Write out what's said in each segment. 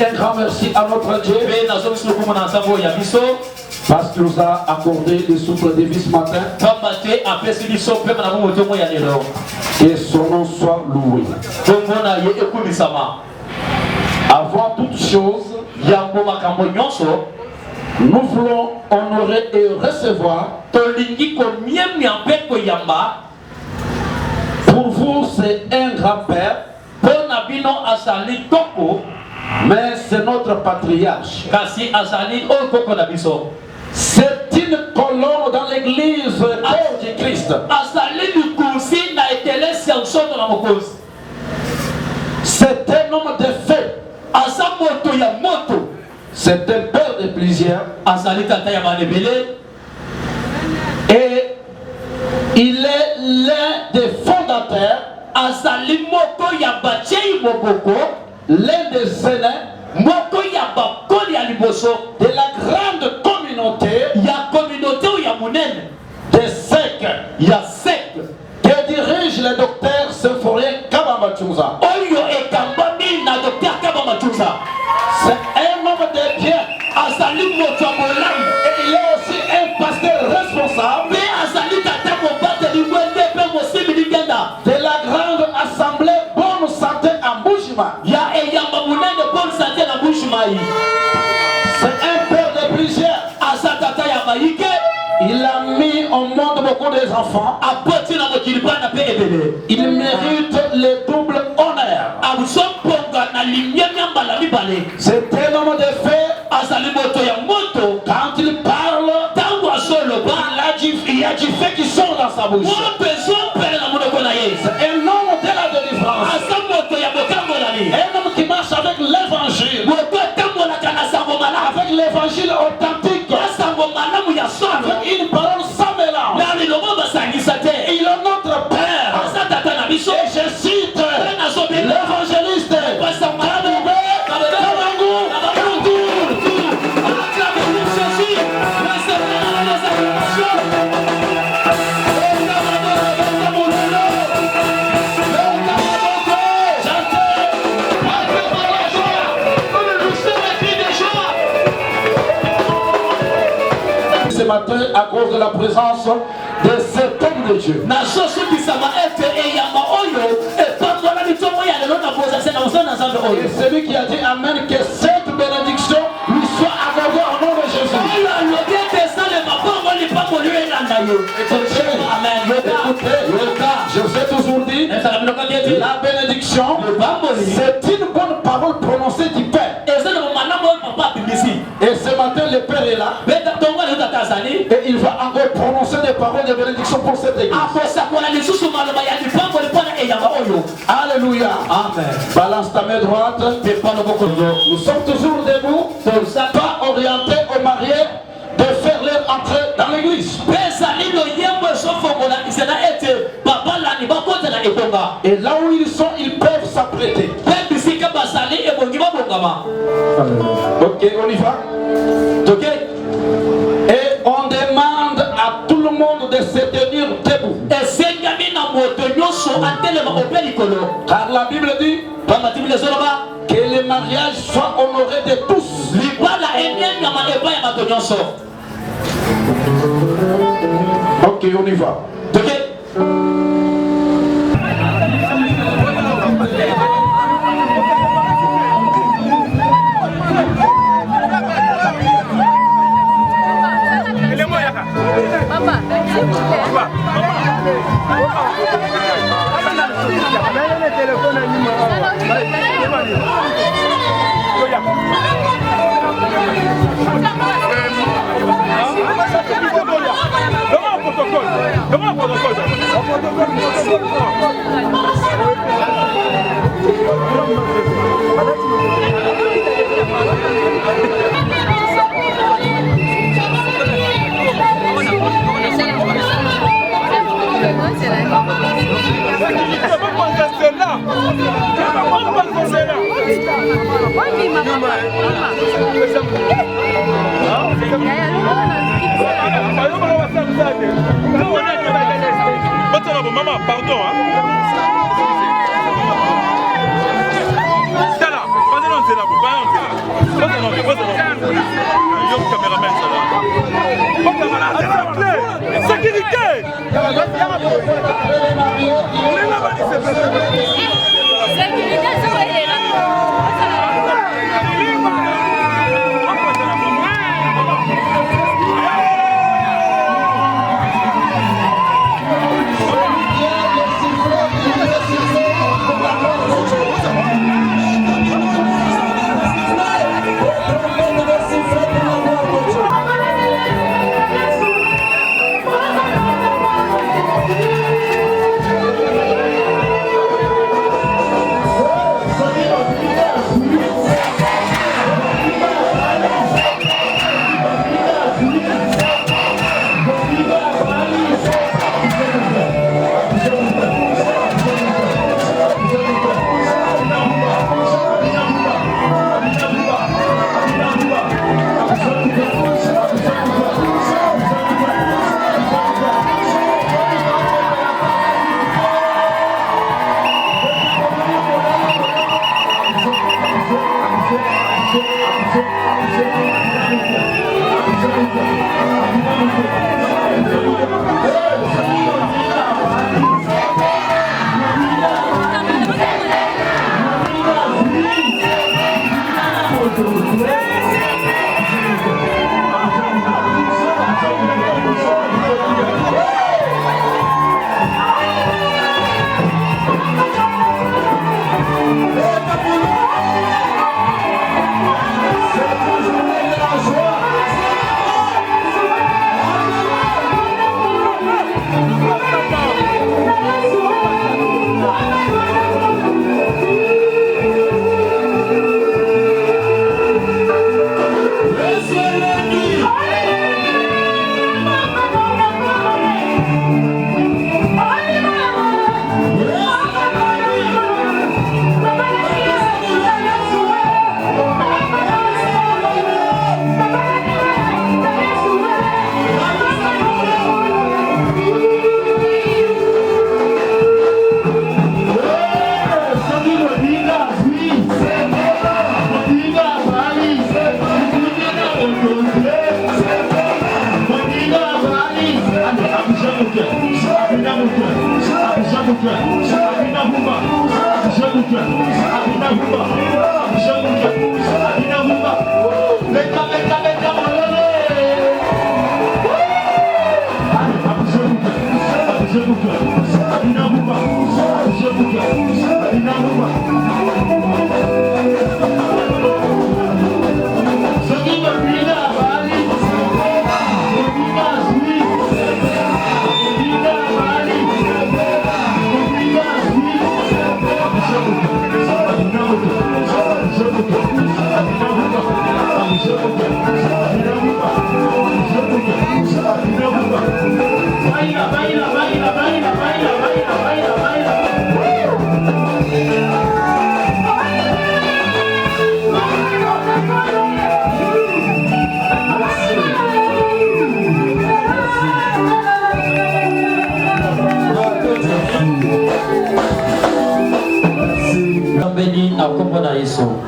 un grand merci à notre Dieu parce qu'il nous a accordé le souffle de vie ce matin. Que son nom soit loué. Avant toute chose, nous voulons honorer et recevoir. Pour vous, c'est un grand-père, mais c'est notre patriarche. C'est une colonne dans l'église corps du Christ. C'est un homme de fait. C'est un père de plusieurs. Et il est l'un des fondateurs, l'un des aînés de la grande communauté des sectes que dirige le docteur Symphorien Kabamba-Tchouza. C'est un homme de bien. Et il est aussi un pasteur responsable de la grande assemblée Bonne Santé à Mbushima. C'est un père de plusieurs. Il a mis au monde beaucoup d'enfants. Il mérite le double honneur. C'est un homme de fait. Quand il parle, il y a du fait qui sort dans sa bouche. C'est un homme de la délivrance. Un homme qui marche avec l'évangile. Avec l'évangile authentique. Avec une parole sans mélange. Il est notre Père. Et je cite l'évangéliste. Ce matin, à cause de la présence de cet homme de Dieu. Et celui qui a dit Amen, que cette bénédiction lui soit accordée au nom de Jésus. Écoutez, je vous ai toujours dit, la bénédiction, c'est une bonne parole prononcée du Père. Et ce matin, le Père est là. Et il va encore prononcer des paroles de bénédiction pour cette église. Alléluia. Amen. Balance ta main droite. Nous sommes toujours debout. Pas orientés aux mariés de faire leur entrée dans l'église. Et là où ils sont, ils peuvent s'apprêter. Ok, on y va. Ok. Et on demande à tout le monde de se tenir debout. Car la Bible dit que le mariage soit honoré de tous. Ok, on y va. Papa, Maman, pardon. Stella, pas de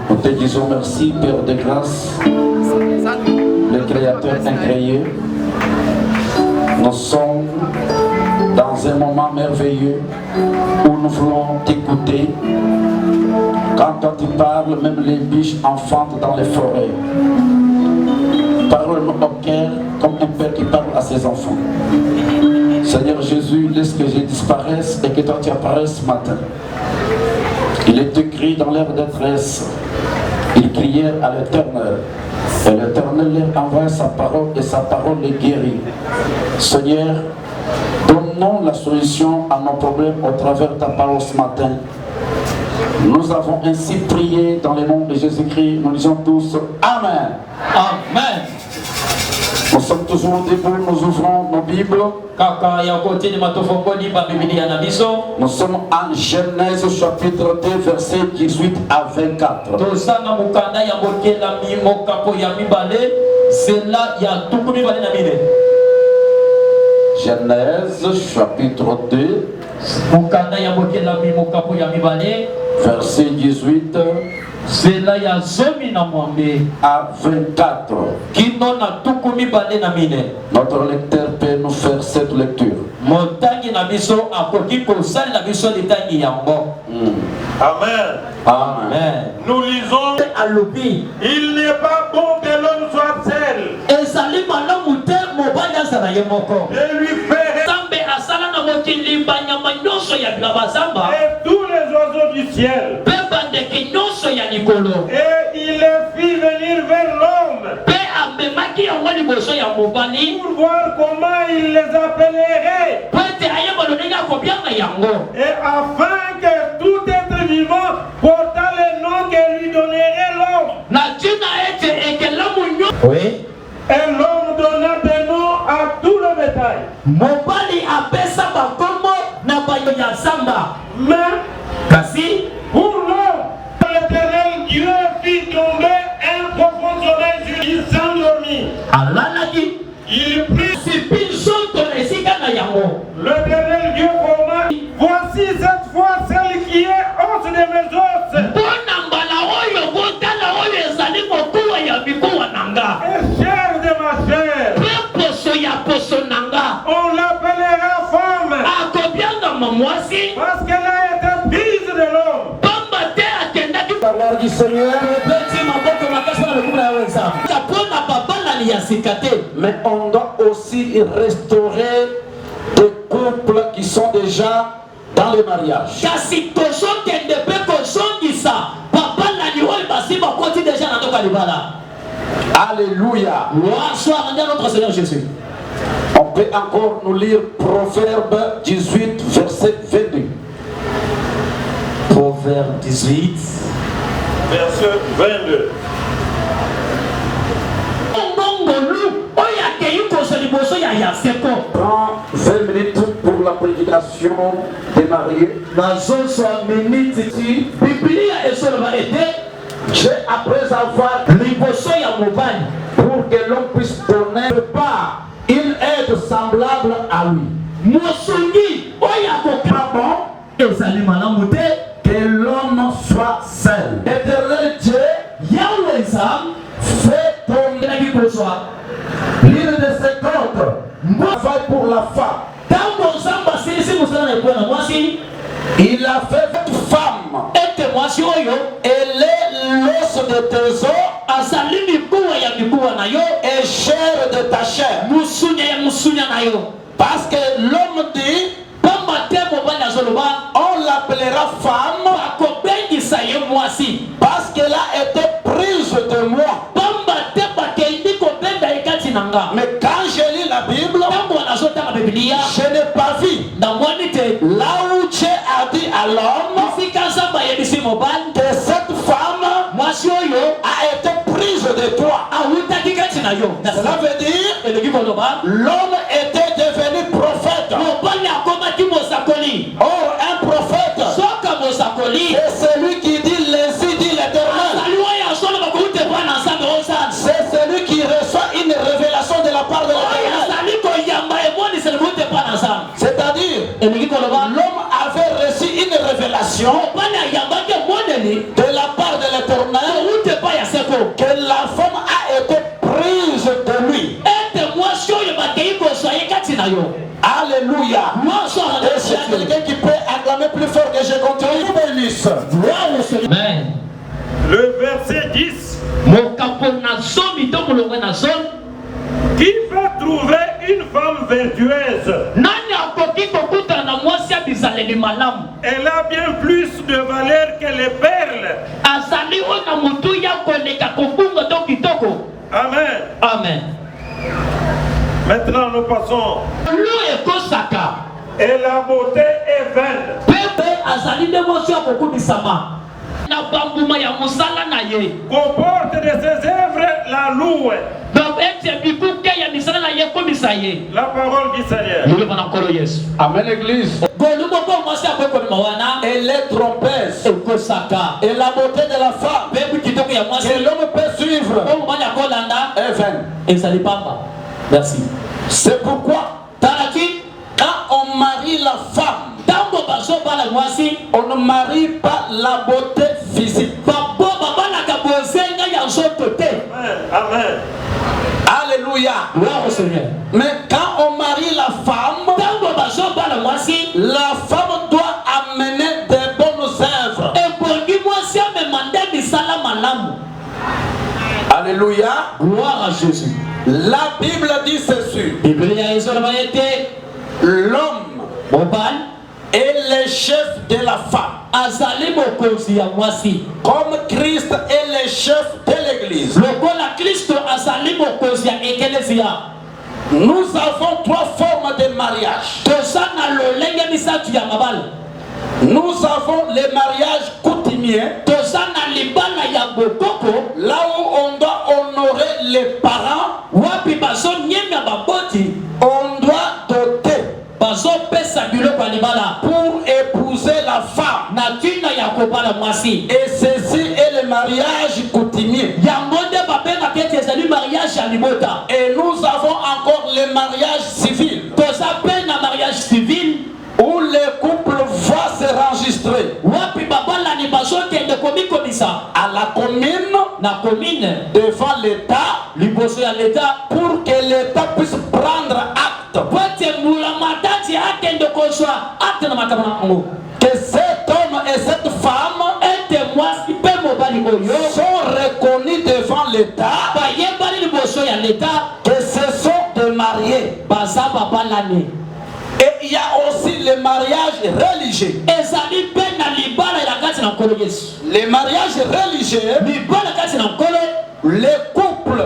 Nous te disons merci, Père de grâce, le Créateur incréé. Nous sommes dans un moment merveilleux où nous voulons t'écouter. Quand toi tu parles, même les biches enfantent dans les forêts. Parle-nous au cœur comme un père qui parle à ses enfants. Seigneur Jésus, laisse que je disparaisse et que toi tu apparaisses ce matin. Il est écrit dans leur détresse, ils crièrent à l'Éternel, et l'Éternel leur envoya sa parole, et sa parole les guérit. Seigneur, donne-nous la solution à nos problèmes au travers de ta parole ce matin. Nous avons ainsi prié dans le nom de Jésus-Christ, nous disons tous Amen. Amen. Nous sommes toujours debout, nous ouvrons nos Bibles. Nous sommes en Genèse chapitre 2, versets 18 à 24. Genèse chapitre 2, verset 18 à 24. Notre lecteur peut nous nous faire cette lecture. Amen. Amen. Nous lisons. Il n'est pas bon que l'homme soit seul. Et lui faire. Et tous les oiseaux du ciel. Et il les fit venir vers l'homme. Pour voir comment il les appellerait. Et afin que tout être vivant portant le nom que lui donnerait l'homme. Oui. Et l'homme donna des noms à tout le bétail. Mais pour l'homme, l'Éternel Dieu fit tomber un profond sommeil sur lui, il s'endormit. Il prit. L'Éternel Dieu forma. Voici cette fois celle qui est os de mes os. Et chair de ma chair. On l'appellera femme. Parce qu'elle a été prise de l'homme. La gloire du Seigneur. Mais on doit aussi restaurer des couples qui sont déjà dans le mariage. Alléluia. Notre Seigneur Jésus. On peut encore nous lire Proverbe 18, verset 22. Proverbe 18. Verset 22. Prends 20 minutes pour la prédication des mariés. J'ai après avoir pour que l'on puisse donner pas une aide semblable à lui. Que l'homme soit seul. Éternel Dieu, fait tomber l'une de ses cordes. Travaille pour la femme. Il a fait cette femme. Elle est l'os de tes os et chair de ta chair. Parce que l'homme dit, on l'appellera femme parce qu'elle a été prise de moi. Mais quand je lis la Bible, je n'ai pas vu là où Dieu a dit à l'homme que cette femme a été prise de toi. Cela veut dire l'homme était devenu prophète. Or un prophète, c'est celui qui dit l'ainsi dit l'Éternel. C'est celui qui reçoit une révélation de la part de l'Éternel. C'est-à-dire, l'homme avait reçu une révélation de la part de l'Éternel que la femme a été prise de lui. Alléluia. Et c'est quelqu'un qui peut acclamer plus fort que je continue. Amen. Le verset 10. Qui peut trouver une femme vertueuse? Elle a bien plus de valeur que les perles. Amen. Amen. Maintenant nous passons. Et la beauté est vaine. Comporte de ses œuvres la loue. La parole du Seigneur. Amen, l'église. Elle est trompeuse. Et la beauté de la femme que l'homme peut suivre est vaine. Merci. C'est pourquoi quand on marie la femme, on ne marie pas la beauté physique. Amen. Alléluia. Mais quand on marie la La femme doit amener des bonnes œuvres. Alléluia. Gloire à Jésus. La Bible dit ceci. L'homme est le chef de la femme. Comme Christ est le chef de l'église. Nous avons trois formes de mariage. Nous avons les mariages coutumiers, là où on doit honorer les parents, on doit doter pour épouser la femme. Et ceci est le mariage coutumier. Et nous avons encore le mariage civil, où les couples vont se enregistrer à la commune devant l'État pour que l'État puisse prendre acte que cet homme et cette femme sont reconnus devant l'État que ce sont des mariés. Et il y a aussi les mariages religieux. Les mariages religieux, les couples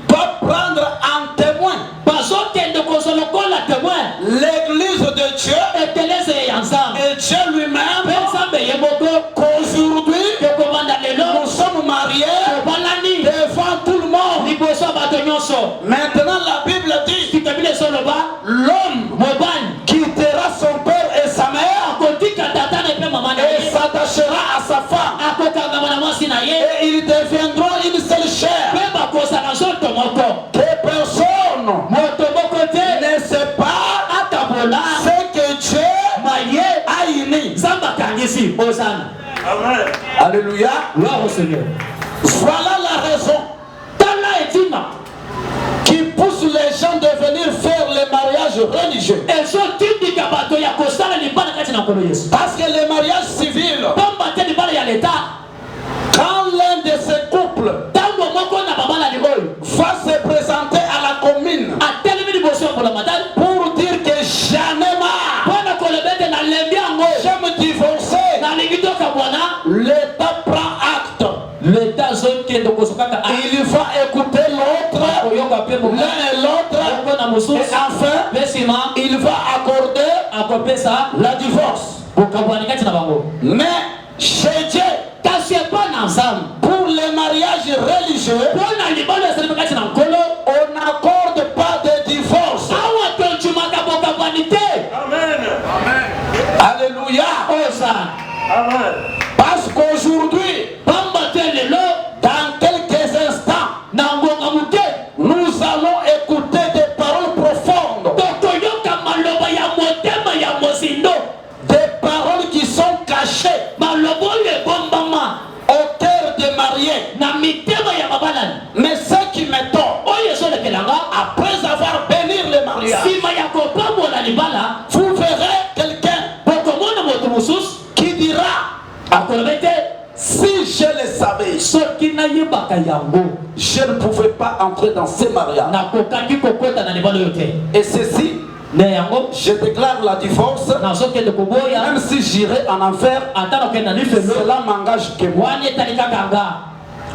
doivent prendre en témoin l'église de Dieu et Dieu lui-même qu'aujourd'hui nous sommes mariés devant tout le monde. Maintenant la Bible dit l'homme quittera son père et sa mère et s'attachera à sa femme et ils deviendront une seule chair. Que personne ne sait pas ce que Dieu a uni. Amen. Alléluia. Voilà la raison qui pousse les gens de venir faire les mariages religieux. Parce que les mariages civils, quand l'un de ces couples va se présenter à la commune pour dire que j'en ai marre, je me divorcer, l'État prend acte. Il va écouter l'autre, l'un et l'autre, et enfin il va accorder la divorce. Mais chez Dieu, pour les mariages religieux, on n'accorde pas de divorce. Amen. Alléluia. Amen. Parce qu'aujourd'hui, dans quelques instants, nous allons écouter des paroles profondes, des paroles qui sont cachées au cœur des mariés. Mais ce qui m'étonne, après avoir béni les mariages, vous verrez quelqu'un qui dira: si je le savais, je ne pouvais pas entrer dans ces mariages. Et ceci, je déclare la divorce, même si j'irai en enfer, cela m'engage que moi.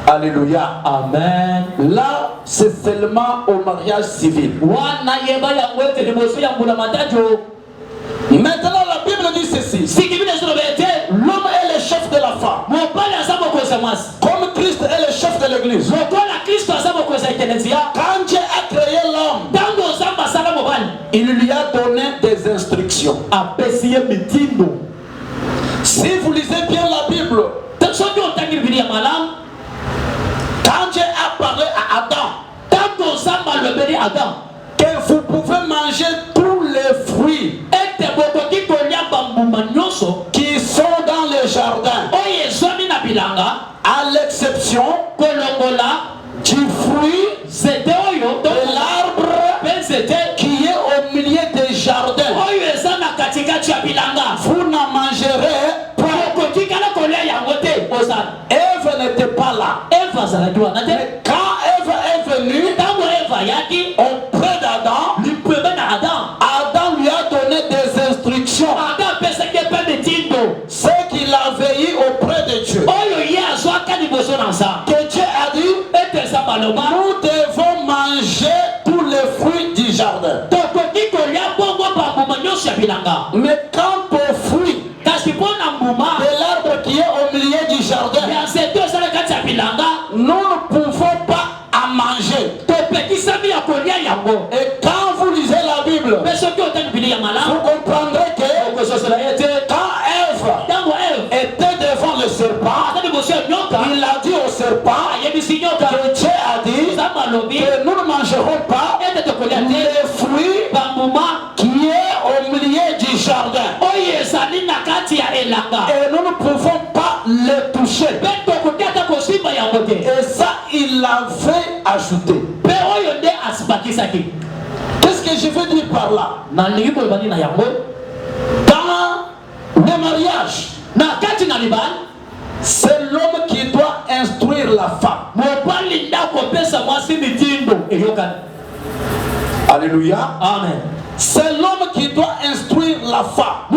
Alléluia. Amen. Là, c'est seulement au mariage civil. Maintenant, la Bible dit ceci: l'homme est le chef de la femme, comme Christ est le chef de l'église. Quand Dieu a créé l'homme, il lui a donné des instructions. Si vous lisez bien la Bible, quand Dieu a parlé à Adam que vous pouvez manger tous les fruits qui sont dans le jardin, à l'exception du fruit de l'arbre qui est au milieu des jardins. là. Mais quand Ève est venue auprès d'Adam, Adam lui a donné des instructions. Ce qu'il a veillé auprès de Dieu. Que Dieu a dit, nous devons manger tous les fruits du jardin. Mais quant aux fruits de l'arbre qui est au milieu du jardin, nous ne pouvons pas en manger. Et quand vous lisez la Bible, vous comprendrez que quand Ève était devant le serpent, il a dit au serpent que Dieu a dit que nous ne mangerons pas les fruits qui est au milieu du jardin. Et nous ne pouvons pas les toucher. Et ça, il l'avait ajouté. Qu'est-ce que je veux dire par là? Dans le mariage, c'est l'homme qui doit instruire la femme. Alléluia. Amen. C'est l'homme qui doit instruire la femme.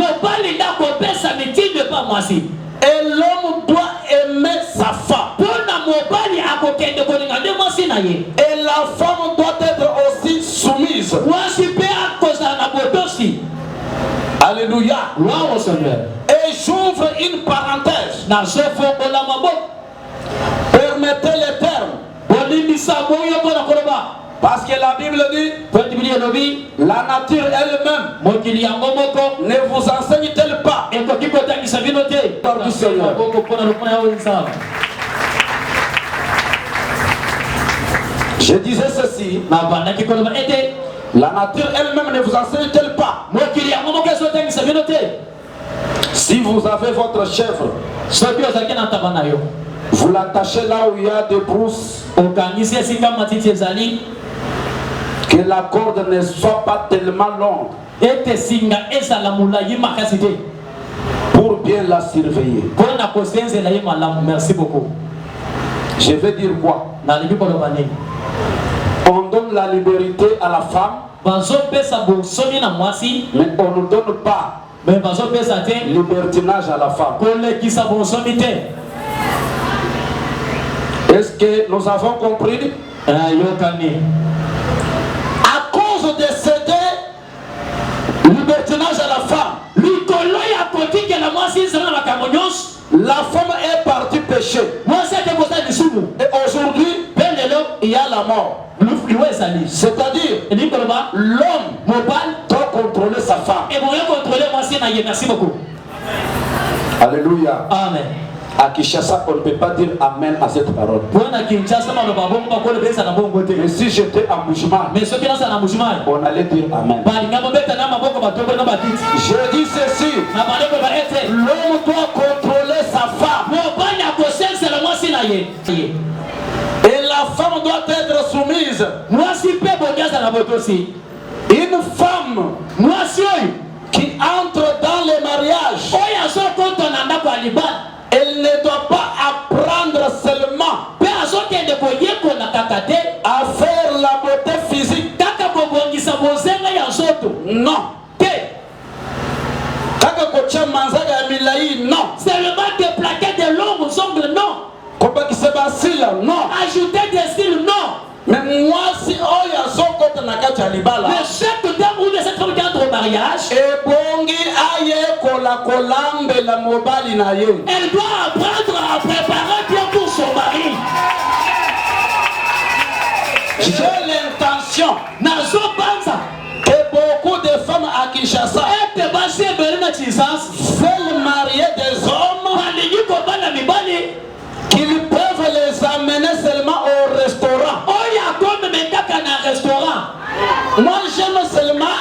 Et l'homme doit aimer sa femme. Et la femme doit être aussi soumise. Alléluia. Et j'ouvre une parenthèse. Permettez les termes. Parce que la Bible dit, la nature elle-même ne vous enseigne-t-elle pas par du Seigneur? Je disais ceci, la nature elle-même ne vous enseigne-t-elle pas? Si vous avez votre chèvre, vous l'attachez là où il y a des brousses, que la corde ne soit pas tellement longue pour bien la surveiller. Merci beaucoup. Je vais dire quoi? On donne la liberté à la femme, mais on ne donne pas libertinage à la femme. Est-ce que nous avons compris? À cause de céder libertinage à la femme, la femme est partie pécher. Et aujourd'hui, il y a la mort. C'est-à-dire, l'homme doit contrôler sa femme. Merci beaucoup. Alléluia. Amen. À Kinshasa, on ne peut pas dire Amen à cette parole. Mais si j'étais en mouvement, on allait dire Amen. Je dis ceci, l'homme doit contrôler sa femme. Et la femme doit être soumise. Une femme qui entre dans le mariage, elle ne doit pas apprendre seulement à faire la beauté physique. Non. Non. Seulement déplaquer de longues ongles, non. Non. Ajouter des cils, non. Mais moi, si on y a son côté na kati alibala. Mais chaque dame ou de cette femme qui entre au mariage, et bongi aye kola kolambe la mobali na ye. Elle doit apprendre à préparer bien pour son mari. J'ai l'intention que beaucoup de femmes à Kinshasa veulent marier des hommes qu'ils peuvent les amener seulement au restaurant. Moi j'aime seulement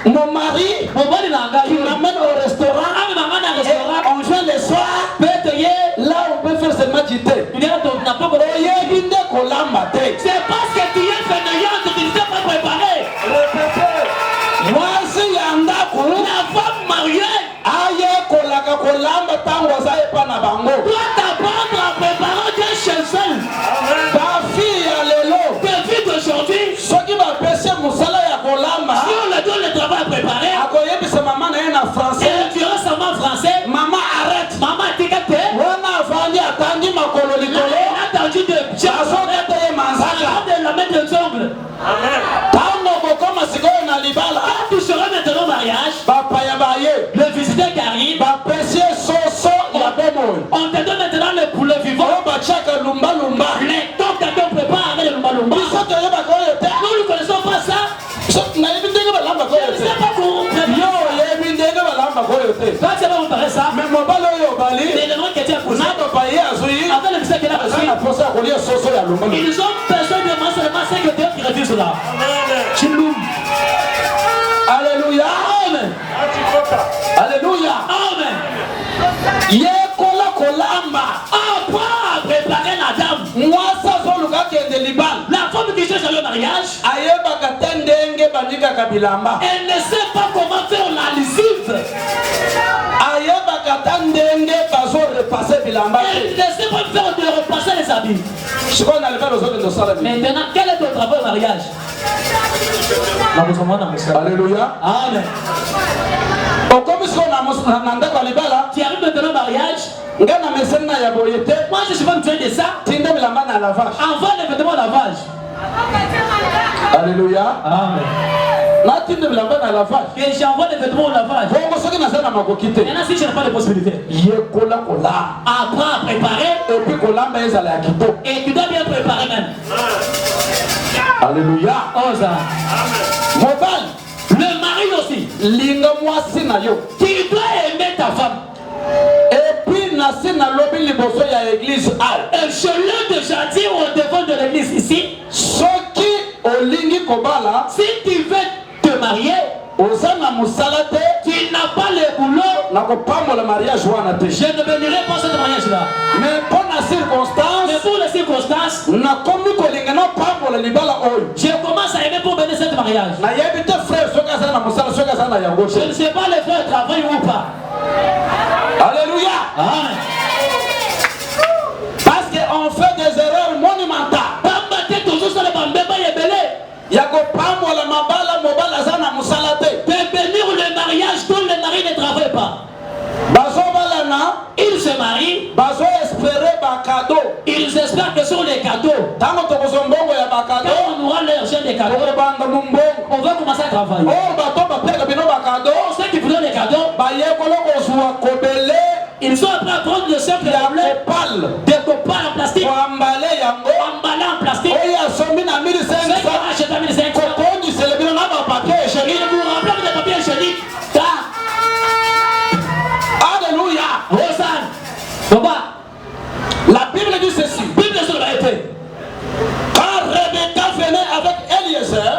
mon mari qui m'amène au restaurant et on vient le soir, là on peut faire seulement du thé. C'est parce que tu es fainéante, tu ne sais pas préparer. Répétez. Moi si yanda la femme mariée aye kolaka kolamba tango za epa na bango. Doit apprendre à Les temps qu'on prépare avec le lumba-lumba. Nous ne connaissons pas ça. Je ne sais pas comment on prépare ça. Quand tu vas préparer ça, l'élément qui était posé, avec le mystère qu'il a reçu, ils ont besoin de seulement 5 étoiles qui refusent cela. Alléluia. Amen. Alléluia. Amen. Apprends à préparer la dame. La femme qui cherche le mariage, elle ne sait pas comment faire la lessive. Elle ne sait pas faire de repasser les habits. Maintenant, quel est ton travail au mariage? Alléluia. Amen. Tu arrives maintenant au mariage. Moi je suis pas besoin de ça. Envoie les vêtements au lavage. Alléluia. Amen. Et j'envoie les vêtements au lavage. Maintenant si je n'ai pas de possibilité, apprends à préparer. Et tu dois bien préparer même. Alléluia. Le mari aussi. Tu dois aimer ta femme. Et puis, et je l'ai déjà dit au devant de l'église ici. Si tu veux te marier, tu n'as pas le boulot. Je ne bénirai pas ce mariage-là. Mais pour les circonstances, je commence à aimer pour bénir ce mariage. Je ne sais pas les frères travaillent ou pas. Alléluia. Amen. Parce qu'on fait des erreurs monumentales. De bénir le mariage dont le mari ne travaille pas. Ils se marient. Ils espèrent que sur les cadeaux, quand on aura l'argent des cadeaux, on va commencer à travailler. Ceux qui vous donnent les cadeaux, ils sont prêts à prendre le simple des copales en plastique, emballés en plastique. Ceux qui achètent à 1500, ils vous remplissent de papier hygiénique. Alléluia. Hosanna. Papa, la Bible dit ceci. Bible sur la épée. Quand Rebecca venait avec Eliezer,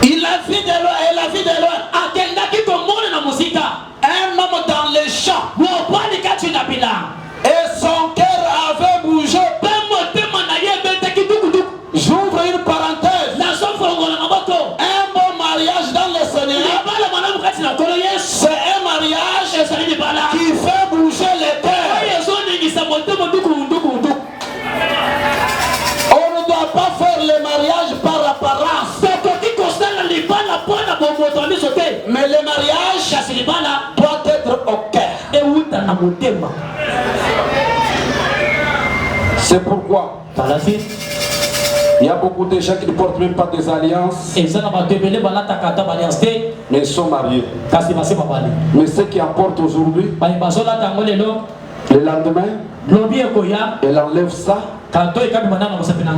il a vu de loin, elle a vu de loin. Un homme dans les champs. Et son cœur avait bougé. J'ouvre une parenthèse. Un bon mariage dans le Seigneur, c'est un mariage qui fait bouger les cœurs. On ne doit pas faire le mariage par apparence. Mais le mariage doit être au cœur. C'est pourquoi par la suite, il y a beaucoup de gens qui ne portent même pas des alliances, mais ils sont mariés. Mais ceux qui apportent aujourd'hui, le lendemain, elle enlève ça, elle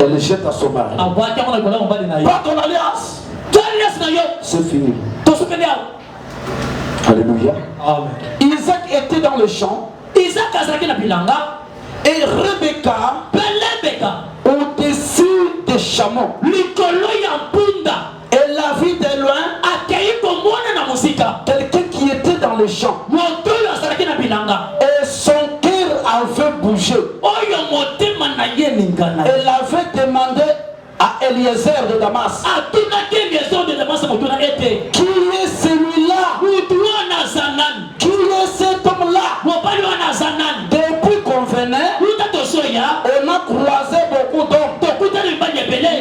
le jette à son mari. Pas ton alliance, c'est fini. Alléluia. Amen. Isaac était dans le champ et Rebecca au-dessus des chameaux. Elle a vu de loin quelqu'un qui était dans le champ et son cœur avait bougé. Elle avait demandé à Eliezer de Damas, qui est celui-là? Qui est cet homme-là? Depuis qu'on venait, on a croisé beaucoup d'hommes.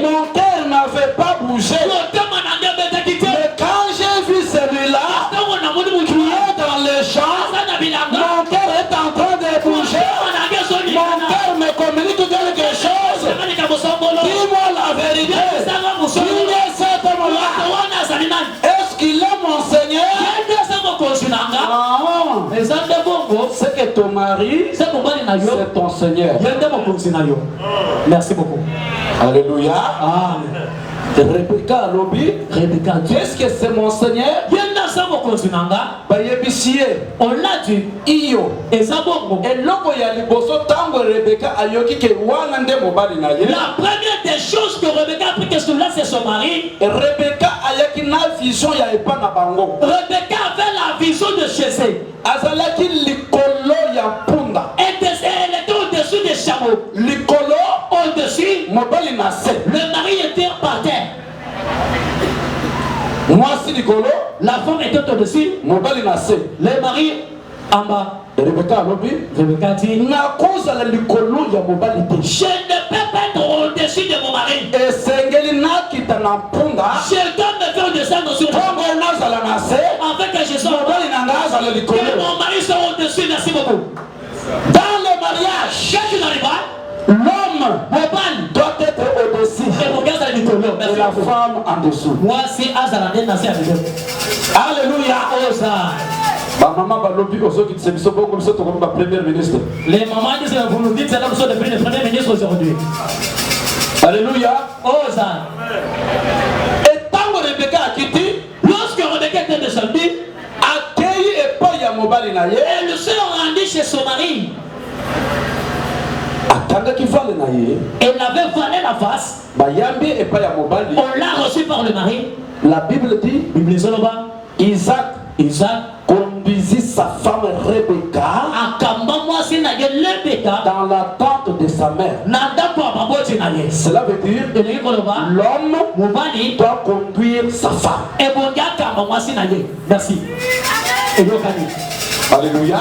Mon cœur n'avait pas bougé. Mais quand j'ai vu celui-là qui est dans le champ, mon cœur est en train de bouger. Mon cœur me communique quelque chose. Dis-moi la vérité. Qui est cet homme-là? Est-ce qu'il est mon Seigneur? Non. C'est que ton mari C'est ton Seigneur. Merci beaucoup. Alléluia. Amen. Rebecca Alobi. Rebecca, Est-ce que c'est mon Seigneur? On l'a dit. Iyo. Et ça bon. Et logo ya liboso tango Rebecca ayoki ke wana nde mobali na ye. La première des choses que Rebecca a appris que celui-là c'est son mari. Rebecca ayaki na vision ya epa na bango. Rebecca avait la vision de José. Azalaki likolo ya punda. Elle était au-dessus des chameaux. Likolo au-dessus. Mobali na se. Le mari était par terre. Mwasi likolo. La femme était au-dessus. Mobali na se. Le mari en bas. Rebecca alobi. Rebecca dit. Na cause la likolo ya mobali te. Je ne peux pas être au-dessus de mon mari. Et sengeli na kita na punda. Je dois me faire descendre sur Tongo na zala na se. afin que je sois. Mobali na nga zala likolo. Que mon mari soit au-dessus. Merci beaucoup. Dans le mariage, Qu'est-ce qui n'arrive pas? l'homme doit être au-dessus et la femme en dessous. Alléluia. Maman balobi ozoki tsebiso boko biso to comme premier ministre. Les mamans disent vous nous dites c'est là vous êtes le premier ministre aujourd'hui. Alléluia. Osa. Et tant que Rebecca a quitté, lorsque Rebecca était descendue, accueilli et pas ya mobali na ye. Elle se rendit chez son mari. Elle avait voilé la face. On l'a reçu par le mari. La Bible dit Isaac conduisit sa femme Rebecca dans la tente de sa mère. Cela veut dire l'homme doit conduire sa femme. Merci. Alléluia.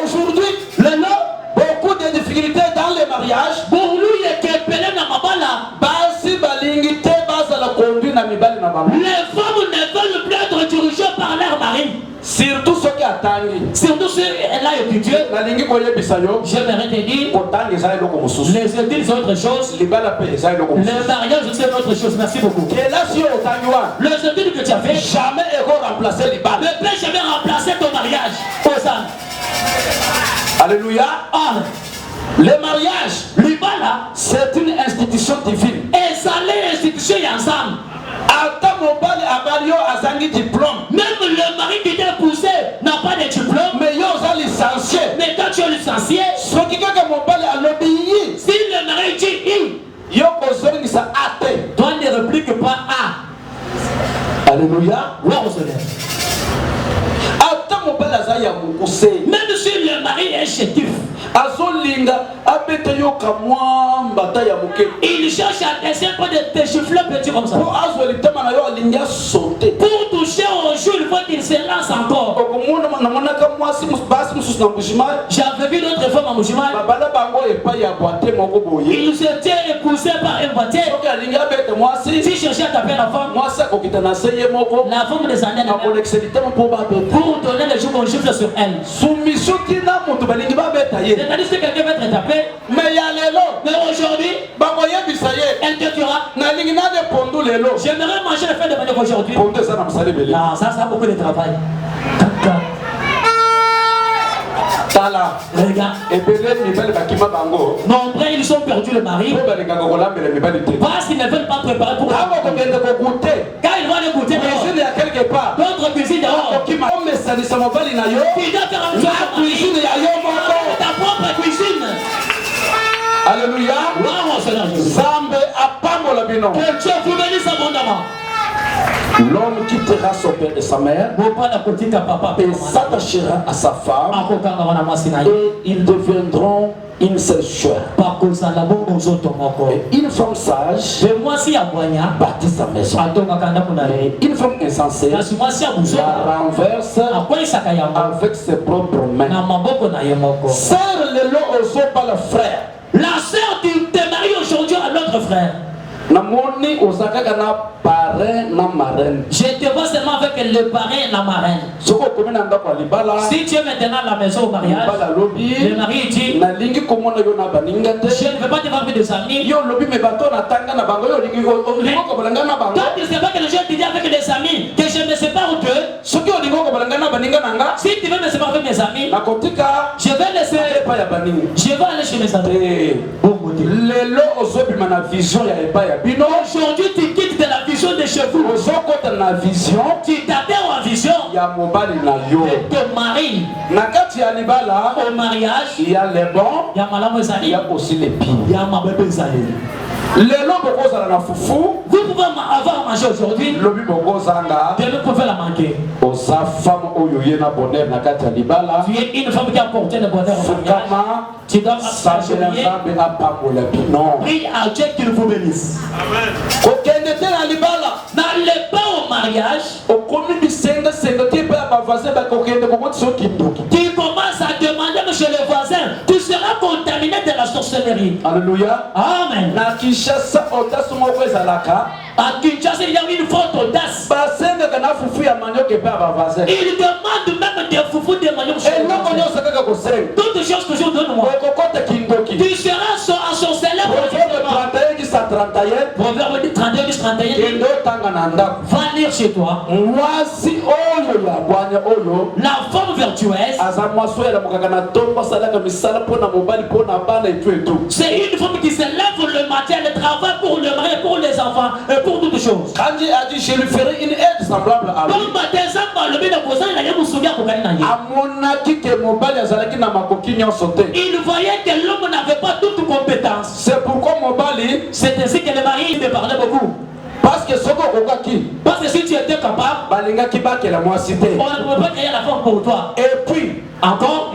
Aujourd'hui, beaucoup de difficultés dans les mariages. Les femmes ne veulent plus être dirigées par leur mari. Surtout ceux qui attendent. Surtout ceux qui ont étudié. J'aimerais te dire. Les études sont autre chose. Le mariage c'est autre chose. Merci beaucoup. Les études que tu as fait. Jamais remplacer ne peut jamais remplacer ton mariage. Alléluia. Amen. Le mariage, c'est une institution divine. Et ça les institutions ensemble. Même le mari qui t'a poussé n'a pas de diplôme. Mais licencié. Mais quand tu es licencié, si le mari dit toi ne réplique pas A. Alléluia. Même si le mari est chétif, il cherche à essayer de te chiffler petit comme ça. Pour toucher au jour, il faut qu'il se lance encore. J'avais vu d'autres femmes à Mouchima. Ils étaient épousés par un voiture. Si cherchait à taper la femme, la femme descendait pour donner le jour qu'on chiffre sur elle. C'est-à-dire que quelqu'un va être tapé. Mais aujourd'hui, elle te dira j'aimerais manger le fait de manière aujourd'hui. Non, ça a beaucoup de travail. Regarde. Nombreux ils ont perdu le mari parce qu'ils ne veulent pas préparer pour quand ils vont les goûter dehors, d'autres cuisines dehors. Tu dois faire ta propre cuisine. Alléluia. Que Dieu vous bénisse abondamment. L'homme quittera son père et sa mère et s'attachera à sa femme et ils deviendront une seule chair. Et une femme sage bâtit sa maison. Et une femme insensée la renverse avec ses propres mains. Sœur le lot aux autres par le frère. La sœur tu te maries aujourd'hui à l'autre frère. Je te vois seulement avec le parrain, la marraine. Si tu es maintenant à la maison au mariage, le mari dit, je ne veux pas te voir des amis. Toi, tu ne sais pas que les gens te disent avec des amis que je me sépare d'eux. Si tu veux me séparer avec mes amis, je vais laisser. Je vais aller chez mes amis. Aujourd'hui, tu quittes de la vision de chez vous. Tu t'adhères en vision de ton mari. Au mariage, il y a les bons, il y a aussi les pires. Il y a ma bébé Zali. Vous pouvez avoir mangé aujourd'hui. Demain, vous pouvez la manquer. Tu es une femme qui a porté le bonheur au mariage. Tu dois s'agenouiller. Prie à Dieu qu'il vous bénisse. N'allez pas au mariage. Tu commences à demander chez les voisins. Tu seras contaminé de la sorcellerie. Alléluia. Amen. À Kinshasa, il y a une forte audace. Il demande même des foufous de manioc. Toutes choses toujours donne-moi. Tu seras ensorcelé. Proverbe 31-31. Va lire chez toi. La femme vertueuse, c'est une femme qui se lève le matin, elle travaille pour le mari, pour les enfants et pour toutes choses. Kandi a dit, je lui ferai une aide semblable à lui. Il voyait que l'homme n'avait pas toute compétence. C'est pourquoi Mobali, c'est ainsi que le mari me parlait beaucoup. Parce que si tu étais capable, on ne peut pas créer la femme pour toi. Et puis, encore,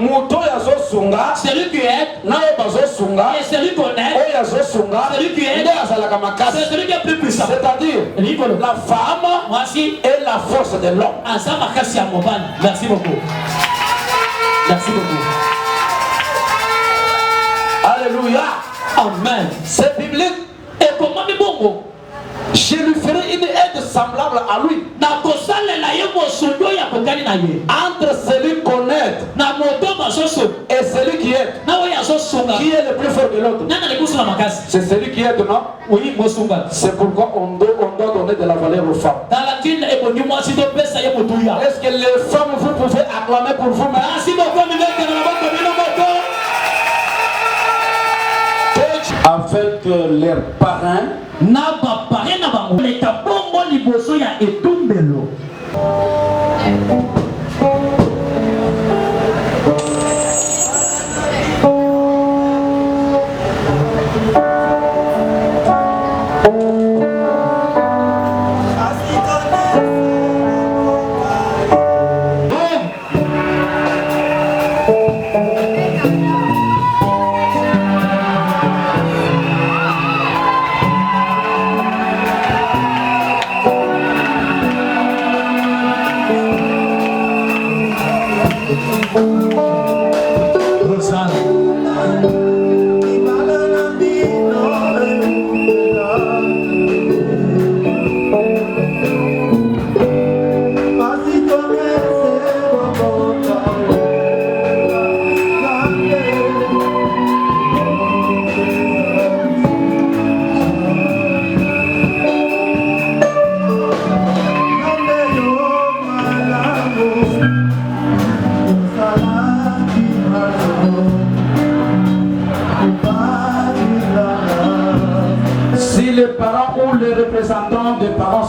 celui qui est, et celui qu'on est, celui qui est, c'est celui qui est plus puissant. C'est-à-dire, la femme est la force de l'homme. Merci beaucoup. Merci beaucoup. Alléluia. Amen. C'est biblique. Et comment me bongo? Je lui ferai une aide semblable à lui. Entre celui qu'on aide et celui qui aide, qui est le plus fort de l'autre? C'est celui qui aide, non? Oui, c'est pourquoi on doit donner de la valeur aux femmes. Est-ce que les femmes, vous pouvez acclamer pour vous? Avec leurs parrains,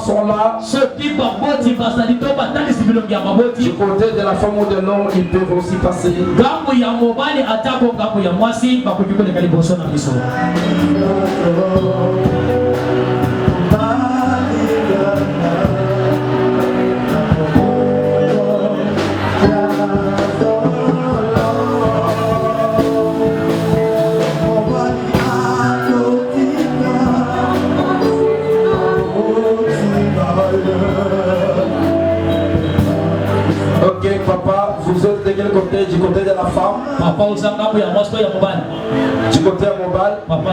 sont là. Du côté de la femme ou de l'homme, ils peuvent aussi passer. Papa, vous êtes de quel côté? Du côté de la femme? Papa, du côté à Mobile? Papa,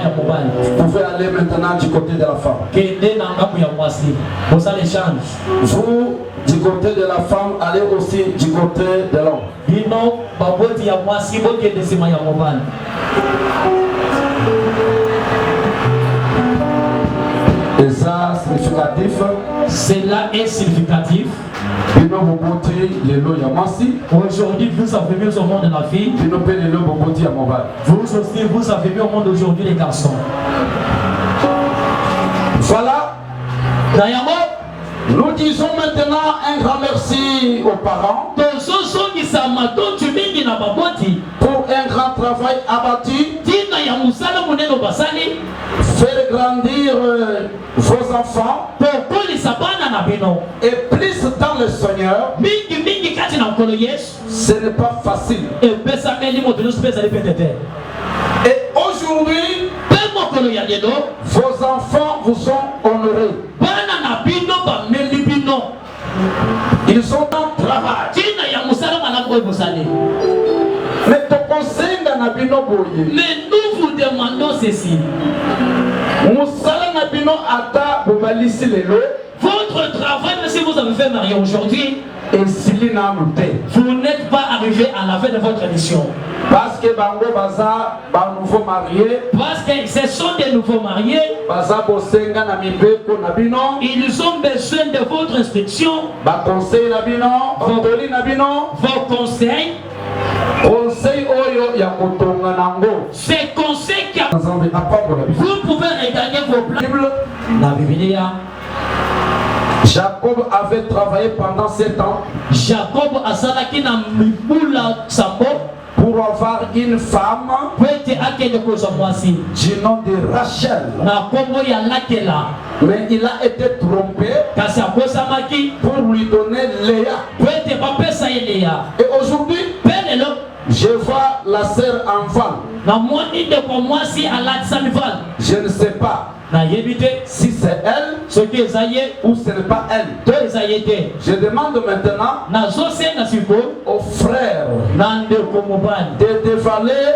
vous pouvez aller maintenant du côté de la femme. Du côté de la femme, allez aussi du côté de l'homme. Et ça, significatif. Cela est significatif. Aujourd'hui, vous avez mis au monde de la fille. Vous aussi, vous avez mis au monde aujourd'hui les garçons. Voilà. Nous disons maintenant un grand merci aux parents pour un grand travail abattu. Faire grandir vos enfants et plus dans le Seigneur. Ce n'est pas facile. Et aujourd'hui, vos enfants vous sont honorés. Ils sont en travail. Mais nous vous demandons ceci. Votre travail, même si vous avez fait marier aujourd'hui, vous n'êtes pas arrivé à la fin de votre mission. Parce que ce sont des nouveaux mariés. Ils ont besoin de votre instruction, vos conseils. Ces conseils qui vous pouvez regagner vos plans. La Bible. Jacob avait travaillé pendant 7 ans. Jacob a salaki na mibula sambo pour avoir une femme du nom de Rachel. Mais il a été trompé pour lui donner Léa. Et aujourd'hui, je vois la sœur en val. Je ne sais pas si c'est elle ou ce n'est pas elle. Je demande maintenant aux frères de dévaler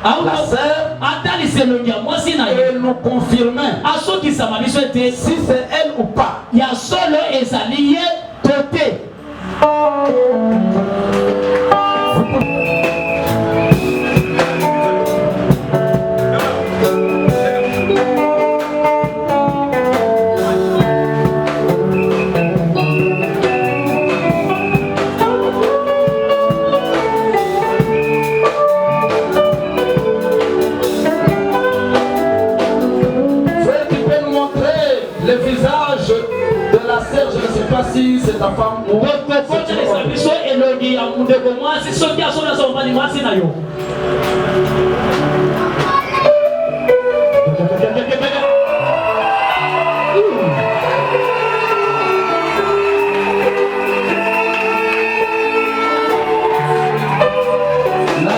la sœur et nous confirmer si c'est elle ou pas. Si c'est ta femme ou la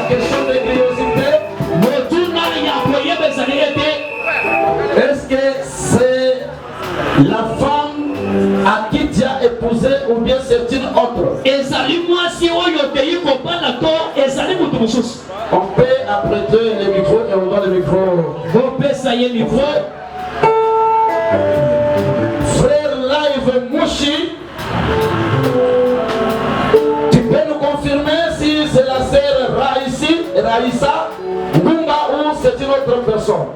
question de curiosité, est-ce que c'est la femme à qui tu as épousé ou bien c'est une autre? On peut apprêter les micros et on donne le micro. Frère Live Mouchi, tu peux nous confirmer si c'est la sœur Raïssa Goumba ou c'est une autre personne?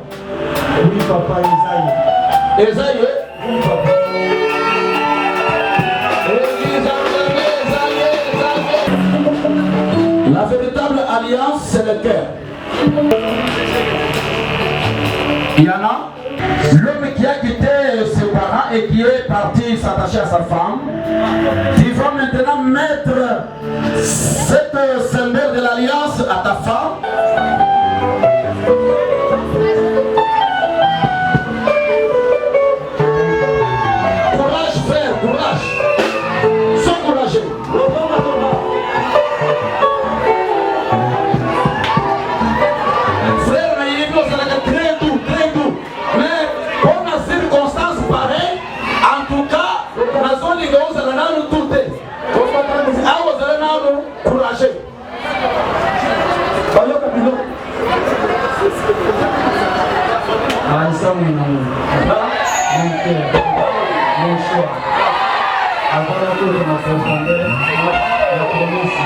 Oui papa, Esaïe. Oui papa. La véritable alliance, c'est le cœur. Il y en a. L'homme qui a quitté ses parents et qui est parti s'attacher à sa femme, tu vas maintenant mettre cette symbole de l'alliance à ta femme. Courage frère, courage. Sois courageux. Avant que ma profondeur, la promesse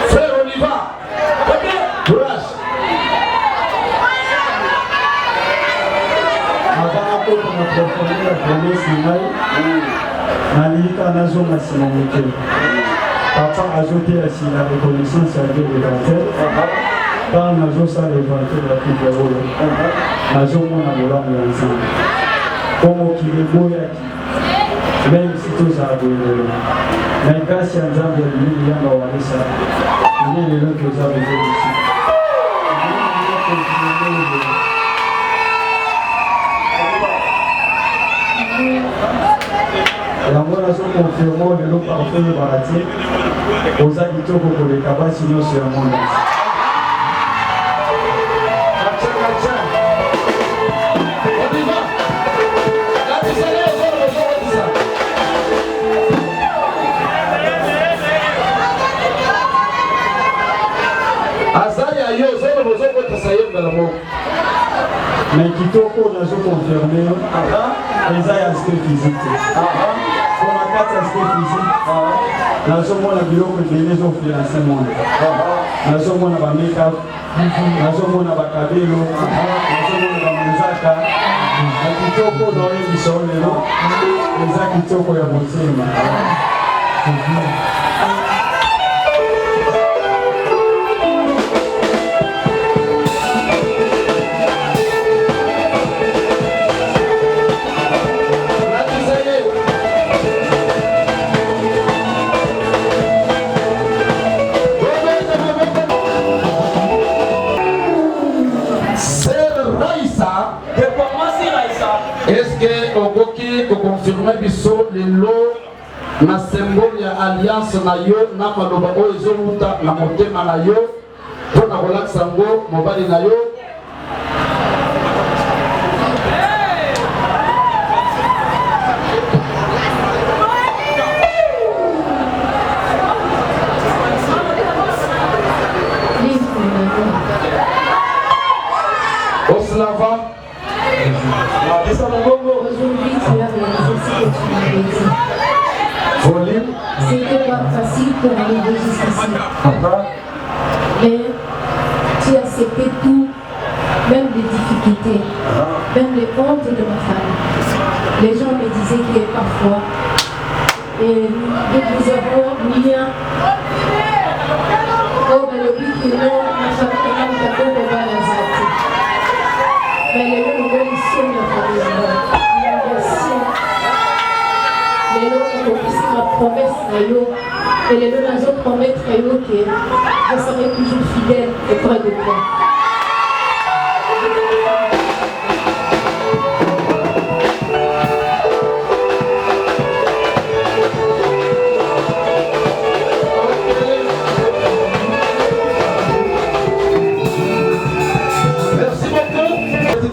Frère, on y va. Courage. avant que ma profondeur, la promesse Nalika nazo masima moke. Papa ajouté la reconnaissance à Dieu de l'enfer. Quand nazo sa l'évangile la plus de nazo mona bolamu ensemble. Comme qui est boyaki. Même si tout ça a donné. Mais grâce à Nzambe lui yanga walisa. Il est le que vous avez ici. yango nazokonfirme lelo parfum barati oza kitoko koleka basi nyonso ya monde Azaya yo zolo bozokotesa ye mbala moko. mais kitoko nazokonfirme eza ya aspect physique te mpona kati ya aspect physique nazomona biloko ebele ezofinance monde nazomona bamakeup nazomona bakabelo nazomona bamanzaka na kitoko naoyebisa o lelo eza kitoko ya motema. Est-ce que okoki confirmer biso lelo na symbole ya alliance na yo na maloba oyo ezoluta na motema na yo mpona kolakisa ngo mobali na yo? Oslava. Aujourd'hui, tu as réalisé ce que tu m'avais dit. Volume. C'était pas facile pour arriver jusqu'ici. Mais tu as accepté tout, même les difficultés, même les hontes de ma famille. Les gens me disaient que parfois, nous avons rien. Oh, mais le but que non, ma famille n'a pas de balazati. Mais les gens nous donnent ici, ma famille. Les gens ont aussi ma promesse, et les gens ont promis que je serai toujours fidèle auprès de toi.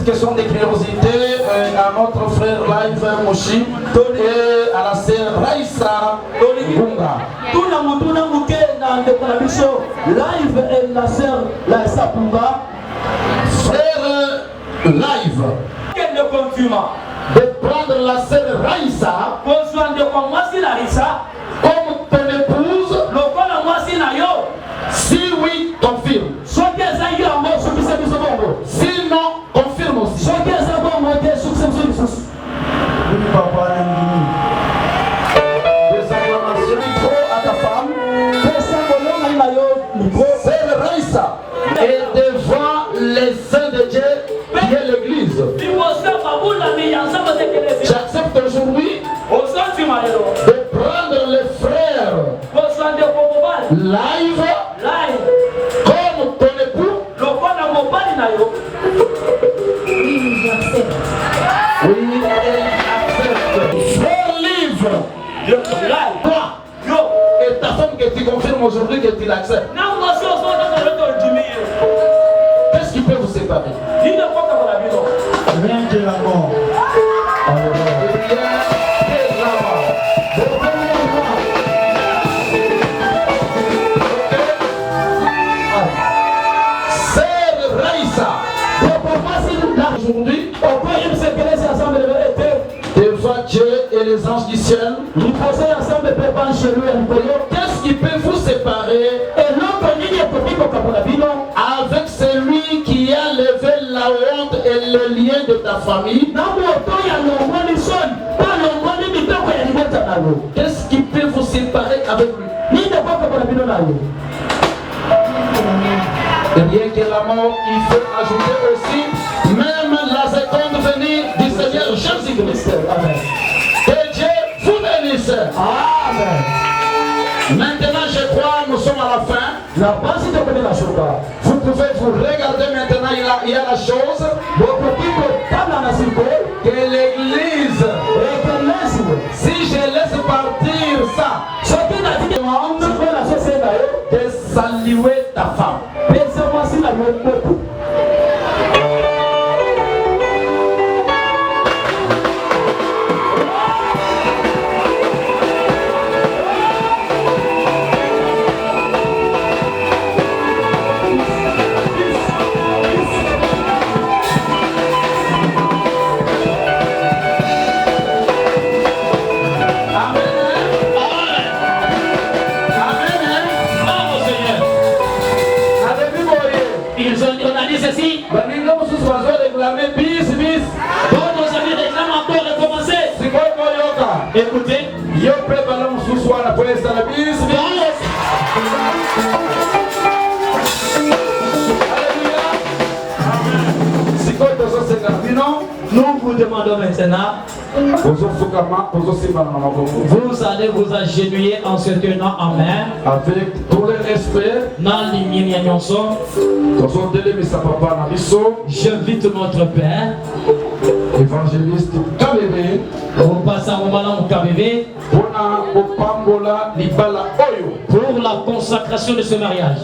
Question de curiosité à notre frère Live Moshi et à la sœur Raïssa Bunga. Tout le monde a Live et la sœur Raïssa Bunga. Frère Live, Quel le confirme de prendre la sœur Raïssa comme ton épouse. Si oui, confirme. Sinon, confirme aussi. Oui, papa, Des acclamations à ta femme. C'est Raïssa. Et devant les saints de Dieu qui est l'église. J'accepte aujourd'hui de prendre les frères Live comme ton époux. Oui, j'accepte. Oui, elle accepte. Frère Live, toi et ta femme que tu confirmes aujourd'hui que tu l'acceptes. Qu'est-ce qui peut vous séparer? Rien que la mort. Aujourd'hui, devant Dieu et les anges du ciel, qu'est-ce qui peut vous séparer avec celui qui a levé la honte et le lien de ta famille? Qu'est-ce qui peut vous séparer avec lui? Et bien que la mort, il faut ajouter aussi même la seconde venue du Seigneur Jésus-Christ. Amen. Que Dieu vous bénisse. Amen. Maintenant, je crois, nous sommes à la fin. Vous pouvez vous regarder maintenant, il y a la chose que l'Église, si je laisse partir ça, de saluer ta femme. Écoutez, yo préparons ce soir la police à la bise. Nous vous demandons maintenant, vous allez vous agenouiller en se tenant en main avec tout le respect. J'invite notre Père, évangéliste Kabebe, pour la consacration de ce mariage.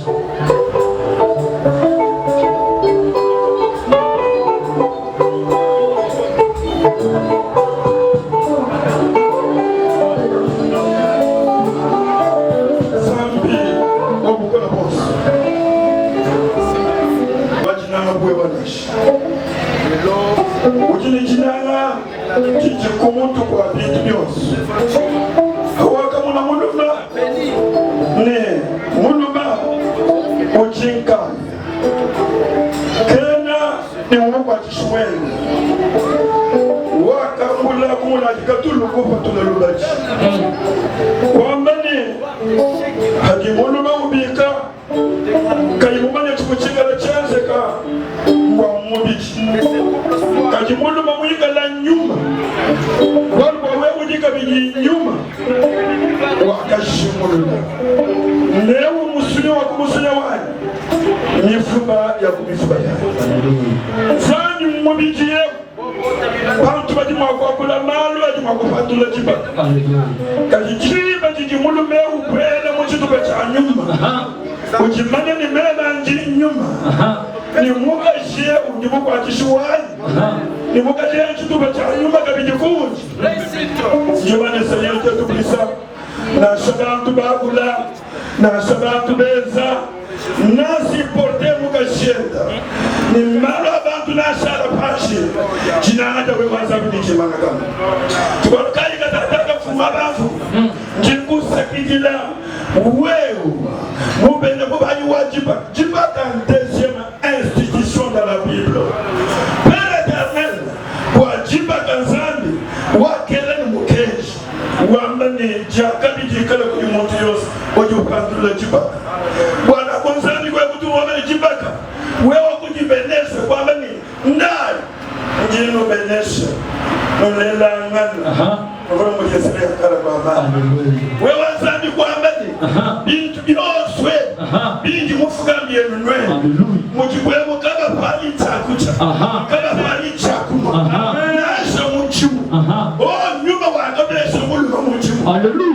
Alléluia.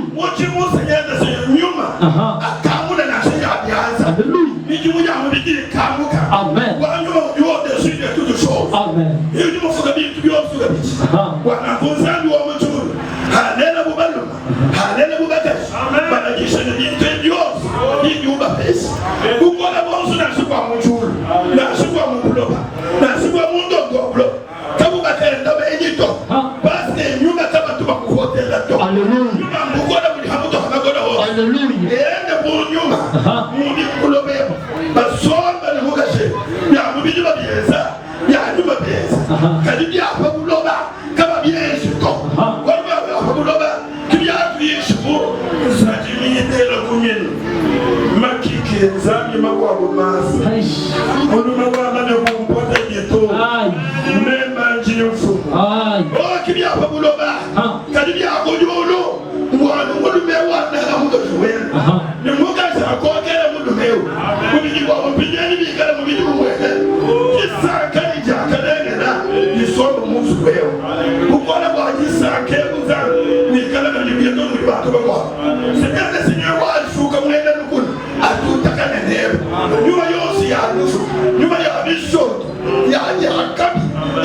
kabiti wana kuzandu wa mutulu halela bubaluma halela bubakashi banakisha n'intendios n'inyumba pesa kukola bonso nasukwa mutulu nasukwa mubuloba nasukwa mundogoblo kabukatenda benyito basi nyumba kama tuba kuhotela to nyumba mukola buli hamuto hakagola ho ende bunyuma mudi kulobe basomba n'mukashe ya mubidi babyeza ya nyumba byeza kadi byapa buloba kama byeshito kwaba buloba kibyatu yishibu sajimidelo kunyeno makike nzamye makwabo masa muluma wamane kumpota yeto memba njinyofu kibyapa buloba kadi byako jolo ngwana ngulume wana ngamukazuwena nimukasa akokela mulumewu kubiji kwa mpinjeni bikala mubiji kumwene kisaka ijakalengena nisomba musu wewe kukola kwa kisake kuza nikala mbiyeto muri bato bakwa sekane sinye washuka mwene nukuna atutakane nebe nyuma yose ya nusu nyuma ya bishoto ya akabi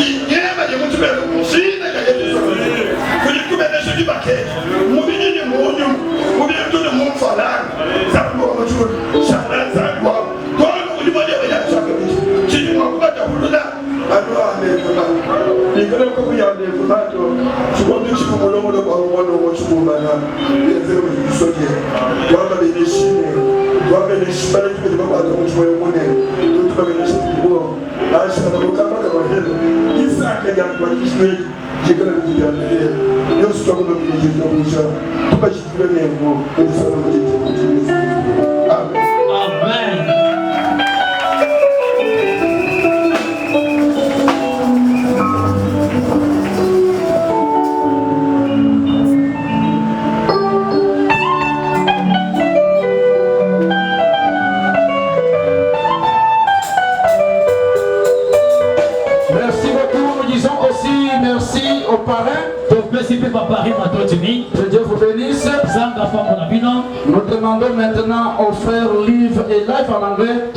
inyema ye mutubelo musina ya yesu kulikubelesha dibakeke mubiji ni munyu mubiji tune mumfalana zambo mutulu shalanza kwa kono kulimoja ya shaka chini mwakubata hulula anwa amekuna nikana kukuya amekunato chukwambi chikumulomulo kwa umono umochukumana yenzele mwishoje wamba beneshine wamba beneshibale tuketi kwa mchumoyo mune tutuka beneshibikuwa ashana mukama kama helo isake ya kwa kishweji jikana mjijambile yosu kwa muna mjijambusha tuka chikule mengu kudisana mjijambusha amen amen. Au parrain, que Dieu vous bénisse. Nous demandons maintenant aux frères live et live en anglais.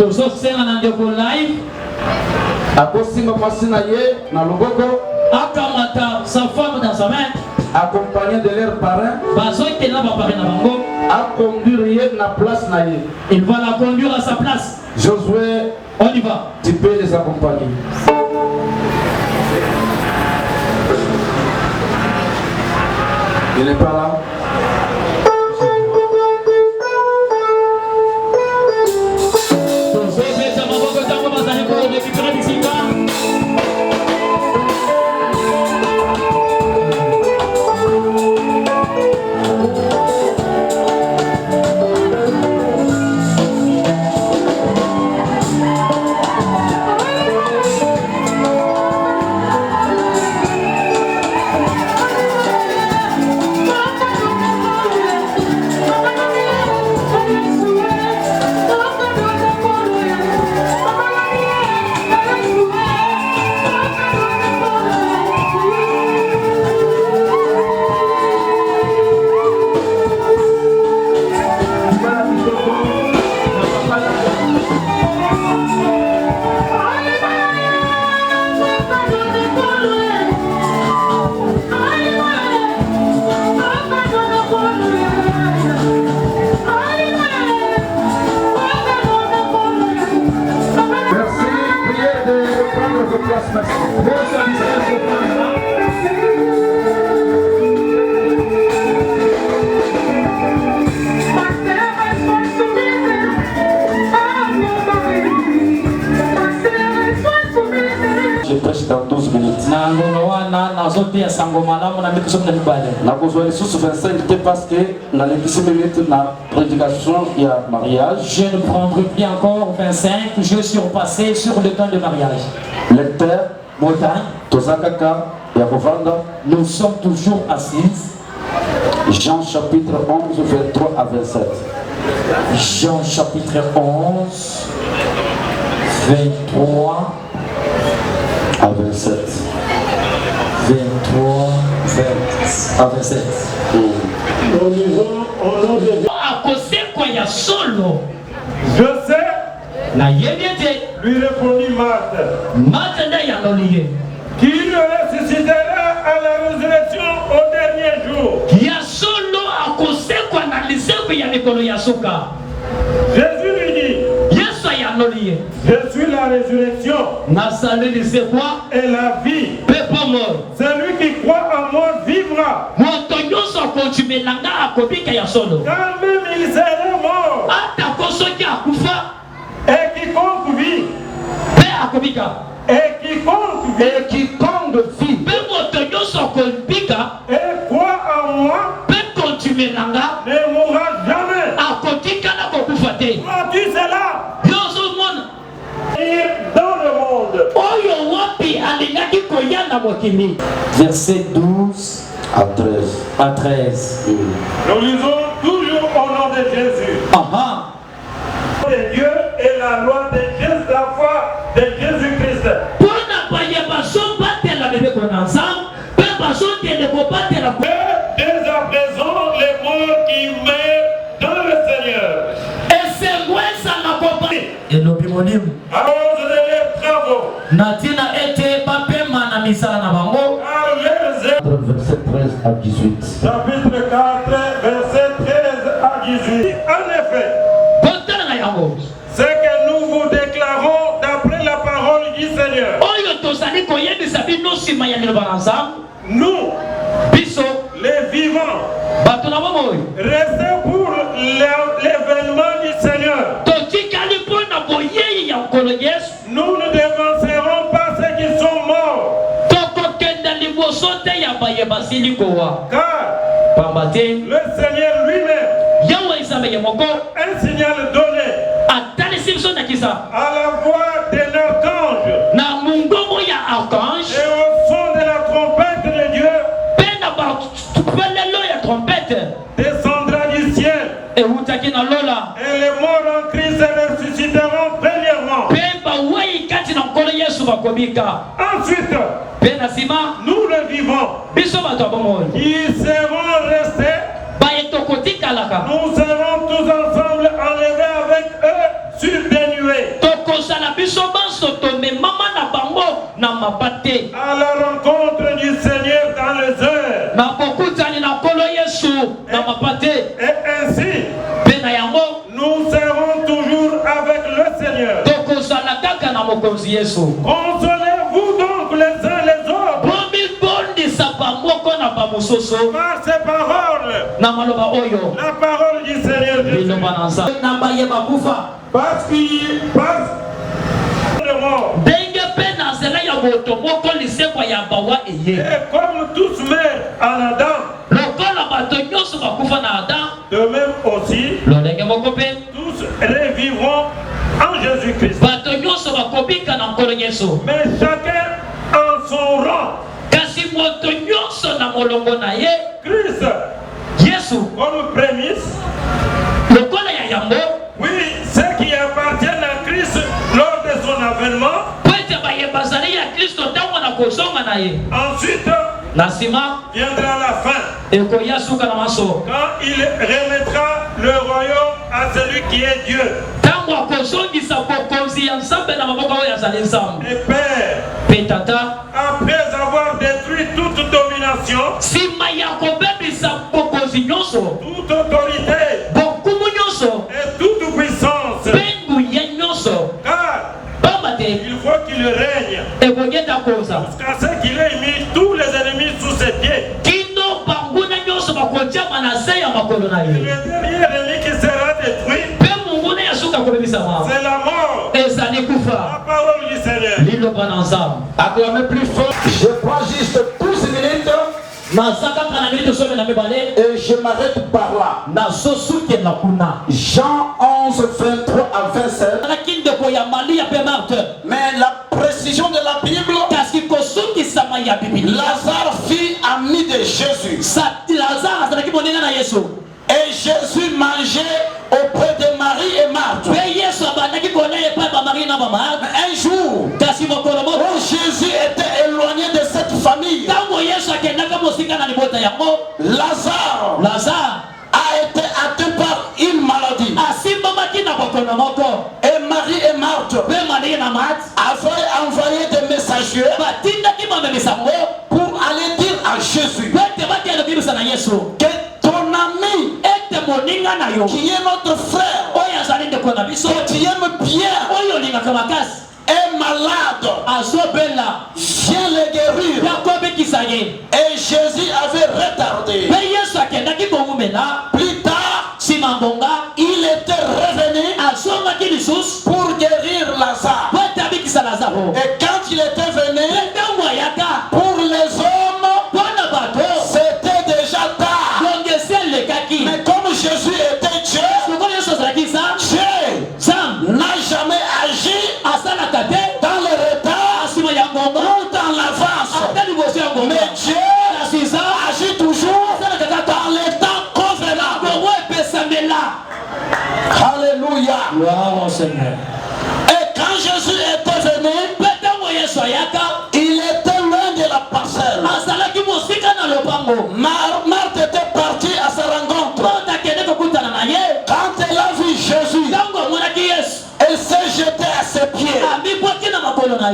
Akosima Masinaye na Luboko. Akamata sa femme dans sa main. Accompagné de leur parrain. À conduire na place naye. Il va la conduire à sa place. Josué, on y va. Tu peux les accompagner. Il n'est pas là. Je prêche dans 12 minutes. Parce que dans les 10 minutes, la prédication, il y a mariage. Je ne prendrai plus encore 25, je suis repassé sur le temps de mariage. Lecteur, montagne, Tozakaka, Yakovanda. Nous sommes toujours assises. Jean chapitre 11, 23 à 27. Jean chapitre 11, 23 à 27. 23 à 27. Je sais. Lui répondit Marthe. Qui ne ressusciterait Jésus lui dit, je suis la résurrection et la vie. Celui qui croit en moi vivra. Quand même il serait mort. Et quiconque vit. Et quiconque vit. Et croit en moi. Ne mourra jamais. Crois-tu cela? Et dans le monde. Verset 12 à 13. Nous lisons toujours au nom de Jésus. De Dieu et la loi de Jésus, la foi de Jésus-Christ. Dès à présent, les morts qui meurent dans le Seigneur. À cause de leurs travaux. Verset 13 à 18. Chapitre 4, verset 13 à 18. En effet, ce que nous vous déclarons d'après la parole du Seigneur. Nous, les vivants, restez pour l'événement du Seigneur. Nous ne dévancerons pas ceux qui sont morts. Car le Seigneur lui-même, un signal donné à la voix d'un archange et au son de la trompette de Dieu, descendra du ciel. Et les morts en Christ ressusciteront premièrement. Ensuite, nous le vivons, qui seront restés, nous serons tous ensemble enlevés avec eux sur des nuées, à la rencontre du Seigneur dans les airs. Et ainsi, nous serons toujours avec le Seigneur. Consolez-vous donc les uns les autres par ces paroles, la parole du Seigneur Jésus. Parce qu'il passe le mort. Et comme tous meurent en Adam, de même aussi, tous revivront en Jésus-Christ. Mais chacun en son rang. Christ, comme prémisse, oui, ceux qui appartiennent à Christ lors de son avènement. Ensuite, viendra la fin. Quand il remettra le royaume à celui qui est Dieu. Et Père, après avoir détruit toute domination, toute autorité et toute puissance, car il faut qu'il règne jusqu'à ce qu'il ait mis tous les ennemis sous ses pieds. Le dernier ennemi qui sera détruit, c'est la mort. La parole du Seigneur. Acclamez plus fort. Je prends juste 12 minutes et je m'arrête par là. Jean 11, 23 à 27. Mais la précision de la Bible, Lazare fut ami de Jésus. Et Jésus mangeait auprès de Marie et Marthe. Un jour, où Jésus était éloigné de cette famille, Lazare a été atteint par une maladie. Et Marie et Marthe avaient envoyé des messagers pour aller dire à Jésus que ton ami qui est notre frère, que tu aimes bien, est malade, viens le guérir. Et Jésus avait retardé. Plus tard, il était revenu pour guérir Lazare. Et quand il était venu, pour les hommes, c'était déjà tard. Mais comme Jésus était Dieu, Dieu n'a jamais agi dans le retard ou dans l'avance. Mais Dieu agit toujours dans les temps convenables. Alléluia. Et quand Jésus était venu, il était loin de la parcelle. Marthe était partie à sa rencontre. Quand elle a vu Jésus, elle s'est jetée à ses pieds.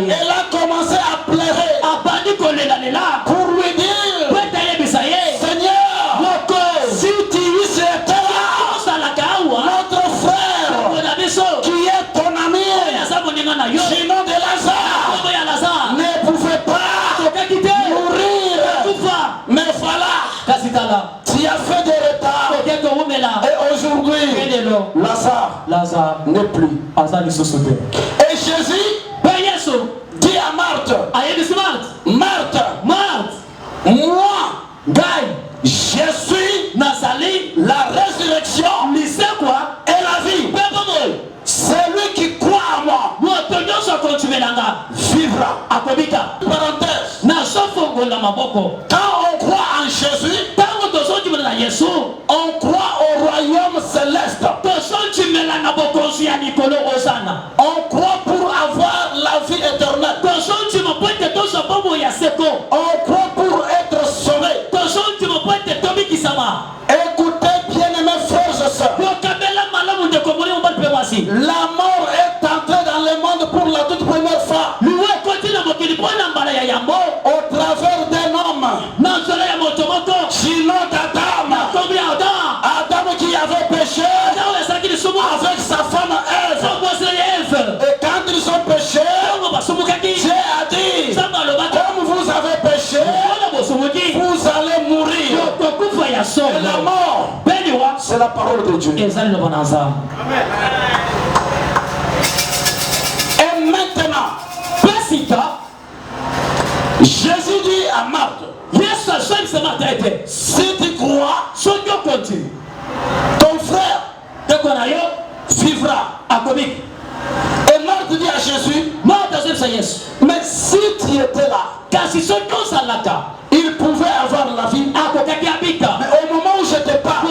Elle a commencé à pleurer pour lui dire, Seigneur, si tu y étais là, notre frère qui est ton ami, sinon de Lazare, ne pouvait pas mourir. Mais voilà, tu as fait des retards. Et aujourd'hui, Lazare n'est plus. Et Jésus dit à Marthe, Marthe, moi, je suis la résurrection et la vie. Celui qui croit à moi vivra. Parenthèse. Quand on croit en Jésus, on croit au royaume céleste. On croit pour avoir la vie éternelle. On croit pour être sauvé. Écoutez, bien-aimés frères et sœurs, la mort est entrée dans le monde pour la toute première fois au travers d'un homme, sinon d'Adam. Adam qui avait péché avec sa femme Ève. Et quand ils ont péché, Dieu a dit, comme vous avez péché, vous allez mourir. Et la mort, c'est la parole de Dieu. Et maintenant, Jésus dit à Marthe, si tu crois, ton frère vivra. Et Marthe dit à Jésus, mais si tu étais là, il pouvait avoir la vie. Mais au moment où je te parle,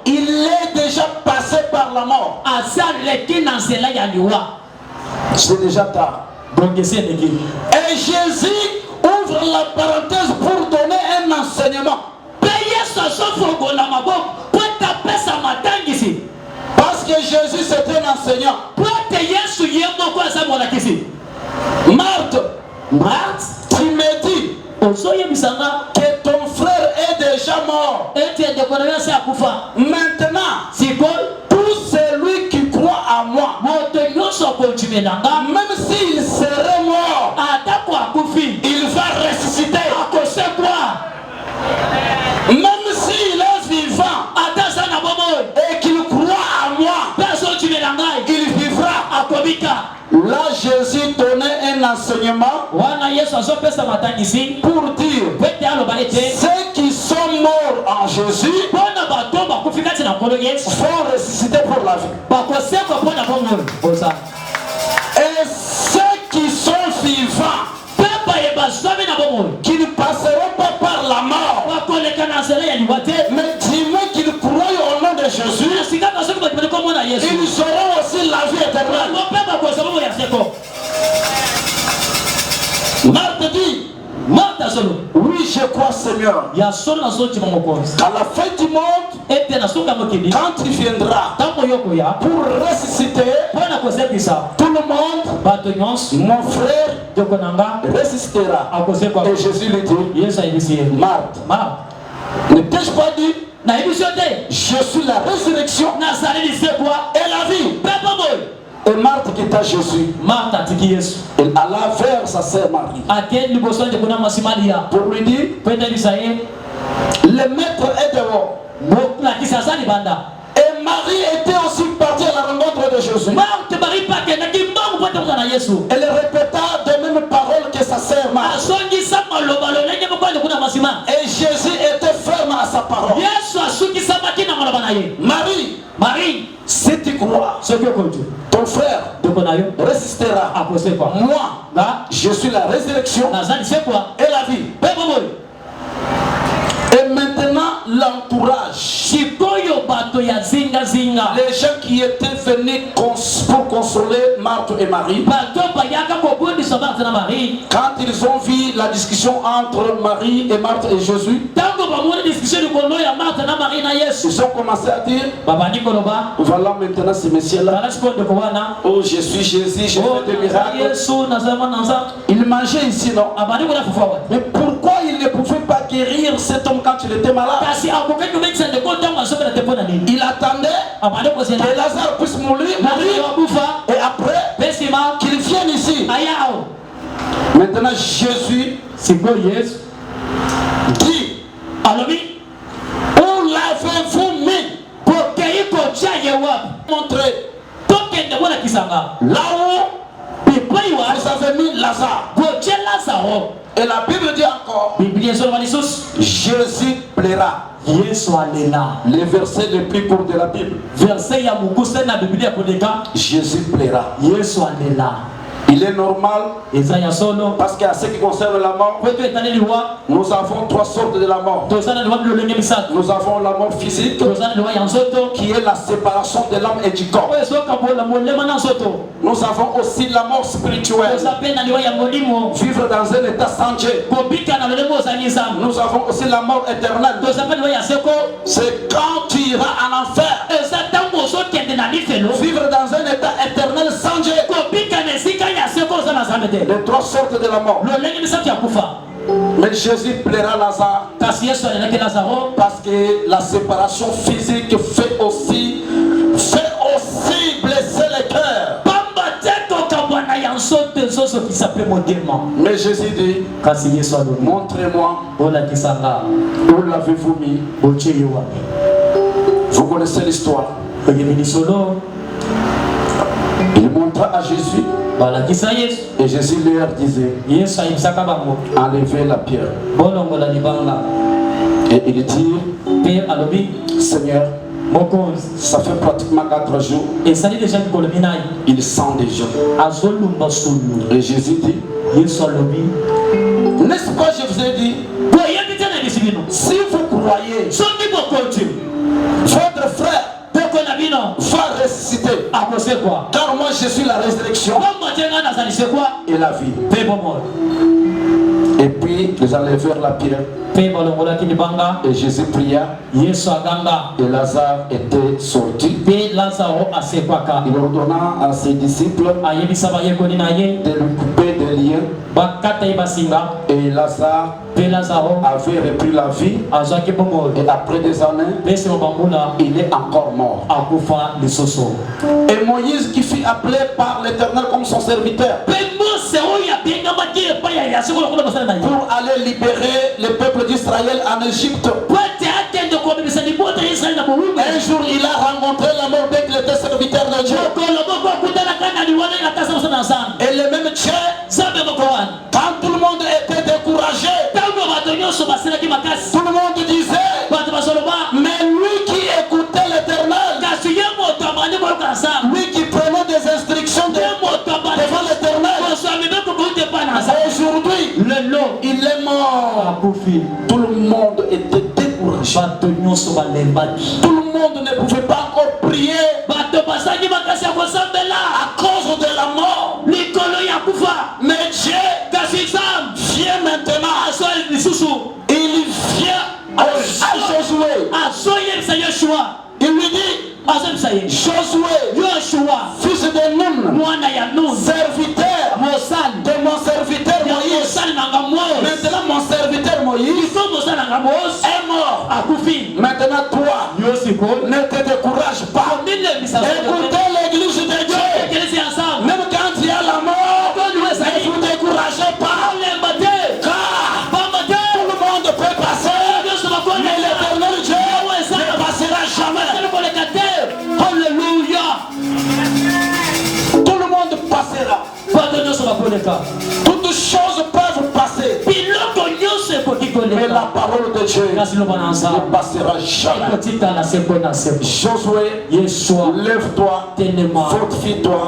il est déjà passé par la mort. C'est déjà tard. Et Jésus ouvre la parenthèse pour donner un enseignement. Parce que Jésus c'est un enseignant. Marthe, tu me dis que ton frère est déjà mort. Maintenant, tout celui qui croit à moi, même s'il serait mort, il va ressusciter. Même s'il est vivant et qu'il croit à moi, il vivra. Là, Jésus donnait un enseignement pour dire ceux qui sont morts en Jésus vont ressusciter pour la vie. Et ceux qui sont vivants, qui ne passeront pas par la mort, mais dis-moi qu'ils croient au nom de Jésus, ils auront aussi la vie éternelle. Marthe dit, oui, je crois, Seigneur, qu'à la fin du monde, quand tu viendras pour ressusciter tout le monde, mon frère ressuscitera. Et Jésus lui dit, Marthe, ne t'ai-je pas dit Je suis la résurrection et la vie. Et Marthe quitta Jésus. Elle alla vers sa sœur Marie pour lui dire, le maître est dehors. Et Marie était aussi partie à la rencontre de Jésus. Elle répéta de mêmes paroles que sa sœur Marie. Et Jésus était ferme à sa parole. Marie, si tu crois, ton frère résistera. Moi, je suis la résurrection et la vie. Et maintenant, l'entourage, les gens qui étaient venus pour consoler Marthe et Marie, quand ils ont vu la discussion entre Marie et Marthe et Jésus, ils ont commencé à dire, voilà maintenant ce messieurs-là, oh je suis Jésus, je fais des miracles. Il mangeait ici, non? Mais pourquoi il ne pouvait pas guérir cet homme quand il était malade? Il attendait que Lazare puisse mourir et après qu'il vienne ici. Maintenant Jésus dit, où l'avez-vous mis pour montrer là où vous avez mis Lazare? Et la Bible dit encore, Jésus plaira. Les versets les plus courts de la Bible. Jésus plaira. Il est normal parce qu'à ce qui concerne la mort, nous avons trois sortes de la mort. Nous avons la mort physique qui est la séparation de l'âme et du corps. Nous avons aussi la mort spirituelle, vivre dans un état sans Dieu. Nous avons aussi la mort éternelle. C'est quand tu iras en enfer, vivre dans un état éternel sans Dieu. Les trois sortes de la mort. Mais Jésus plaira Lazare parce que la séparation physique fait aussi blesser les cœurs. Mais Jésus dit, montrez-moi où l'avez-vous mis. Vous connaissez l'histoire. Il montra à Jésus et Jésus leur disait, enlevez la pierre. Et il dit, Seigneur, ça fait pratiquement 4 jours, il sent déjà. Et Jésus dit, n'est-ce pas, je vous ai dit, si vous croyez, votre frère va ressusciter. Car moi je suis la résurrection et la vie. Et puis ils enlevèrent la pierre. Et Jésus pria. Et Lazare était sorti. Il ordonna à ses disciples de lui couper des liens. Et Lazare avait repris la vie. Et après des années, il est encore mort. Et Moïse, qui fut appelé par l'Éternel comme son serviteur pour aller libérer le peuple d'Israël en Égypte, un jour il a rencontré la mort dès qu'il était serviteur de Dieu. Et le même Dieu, quand tout le monde était découragé, tout le monde disait, mais lui qui écoutait l'Éternel, lui qui prenait des instructions devant l'Éternel, aujourd'hui il est mort. Tout le monde était découragé. Tout le monde ne pouvait pas encore prier à cause de la mort. Mais Dieu vient maintenant. Il vient à Josué. Il lui dit, Josué, fils de Nun, serviteur de mon serviteur Moïse. Maintenant mon serviteur Moïse est mort. Maintenant toi, ne te décourage pas. Écoutez l'église de Dieu. Même quand il y a la mort, ne vous découragez pas. Car tout le monde peut passer, mais l'éternel Dieu ne passera jamais. Alléluia. Tout le monde passera. Toutes choses peuvent passer. Mais la parole de Dieu ne passera jamais. Josué, lève-toi, fortifie-toi,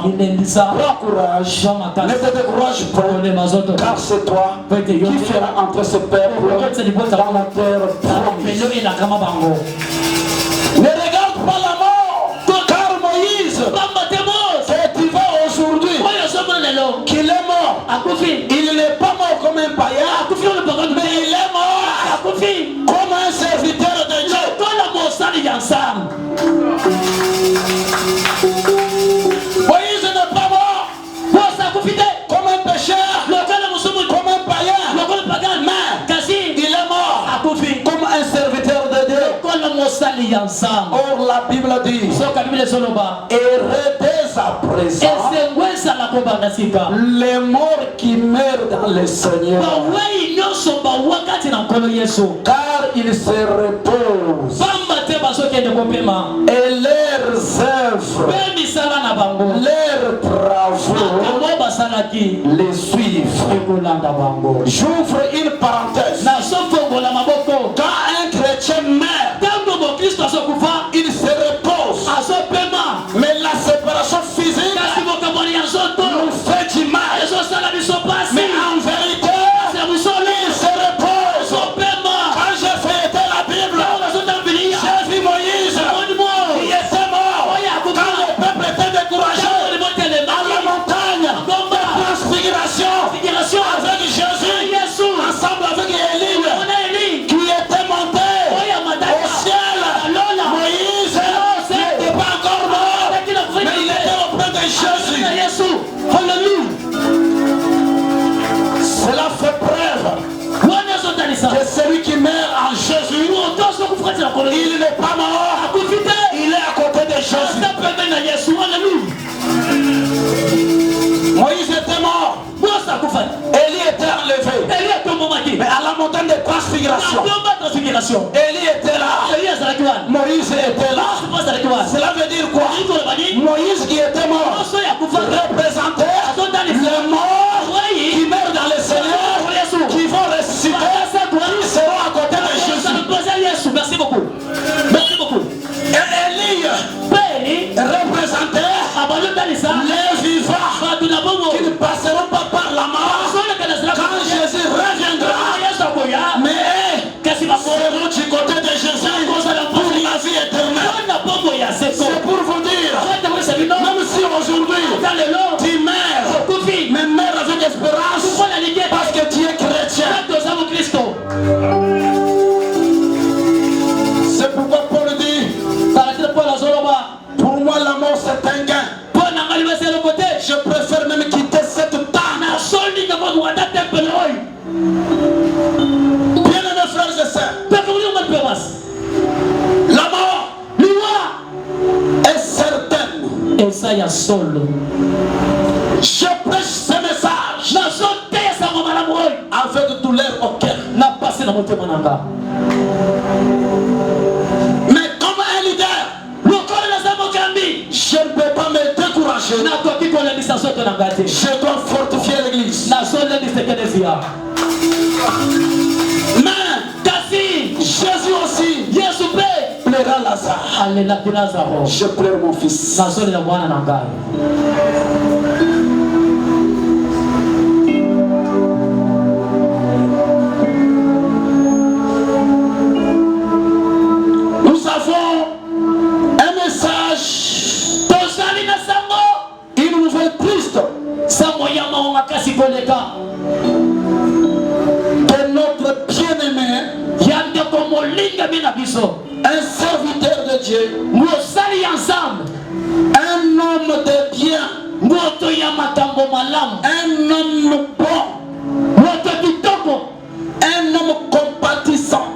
prends courage, ne te décourage pas, car c'est toi qui feras entrer ce peuple dans la terre promise. Ne regarde pas la mort, car Moïse, que tu vas aujourd'hui, qu'il est mort, il n'est pas mort comme un païen, mais il est mort comme un serviteur de Dieu. Moïse n'est pas mort comme un pécheur, comme un païen, mais il est mort comme un serviteur de Dieu. Or la Bible dit, et dès à présent, les morts qui meurent dans le Seigneur, car ils se reposent, et leurs œuvres, leurs travaux les suivent. J'ouvre une parenthèse. Quand un chrétien meurt, il se repose, mais la séparation physique nous fait du mal. Mais en vérité, il se repose. Quand j'ai fêté la Bible, j'ai vu Moïse qui était mort quand le peuple était découragé à la montagne de transfiguration avec Jésus, ensemble avec Élie qui était monté au ciel. Moïse n'était pas encore mort, mais il était auprès de Jésus. Cela fait preuve que celui qui meurt en Jésus, il n'est pas mort, il est à côté de Jésus. Moïse était mort, Élie était enlevé, mais à la montagne de transfiguration, Élie était là, Moïse était là. Cela veut dire quoi? Moïse qui était mort représentait les morts qui meurent dans le Seigneur, qui vont ressusciter, qui seront à côté de Jésus. Merci beaucoup. Merci beaucoup. Et Élie représentait les vivants qui ne passeront pas par la mort quand Jésus reviendra, mais seront du côté de Jésus pour la vie éternelle. C'est pour vous dire, même si aujourd'hui tu meurs, mais meurs avec espérance parce que tu es chrétien. C'est pourquoi Paul dit, pour moi la mort c'est un gain. Je préfère même quitter cette table. Bien aimés frères et sœurs, la mort est certaine. Je prêche ce message avec douleur au cœur. Mais comme un leader, je ne peux pas me décourager. Je dois fortifier l'église. Mais Jésus aussi plaira Lazare. Je pleure mon fils. Nous avons un message, une nouvelle triste de notre bien-aimé, un serviteur de Dieu, un homme de bien, un homme bon, un homme compatissant,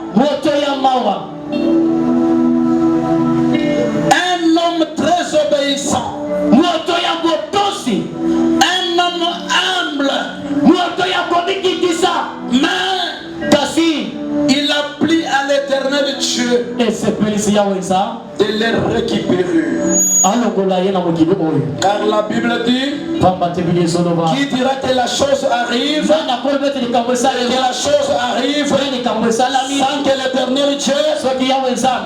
Dieu de les récupérer. Car la Bible dit, qui dira que la chose arrive, que la chose arrive sans que l'éternel Dieu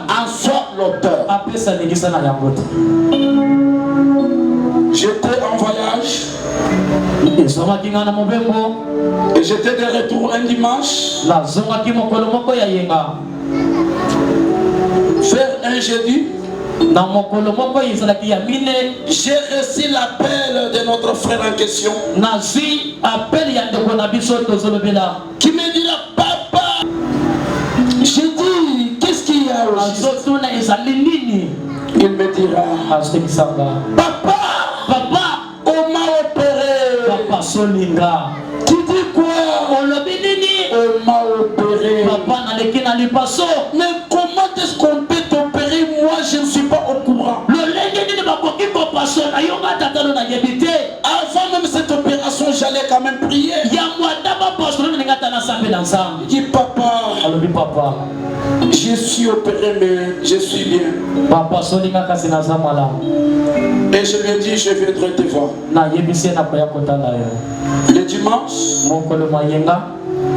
en soit l'auteur. J'étais en voyage et j'étais de retour un dimanche vers un jeudi. J'ai reçu l'appel de notre frère en question qui me dira, papa, j'ai dit, qu'est-ce qu'il y a aujourd'hui? Il me dira, papa, on m'a opéré. Tu dis quoi? On m'a opéré. Mais comment est-ce qu'on peut t'opérer? Moi je ne suis pas au courant. Avant même cette opération, j'allais quand même prier. Il dit, papa, je suis opéré mais je suis bien. Et je lui ai dit, je viendrai te voir. Le dimanche,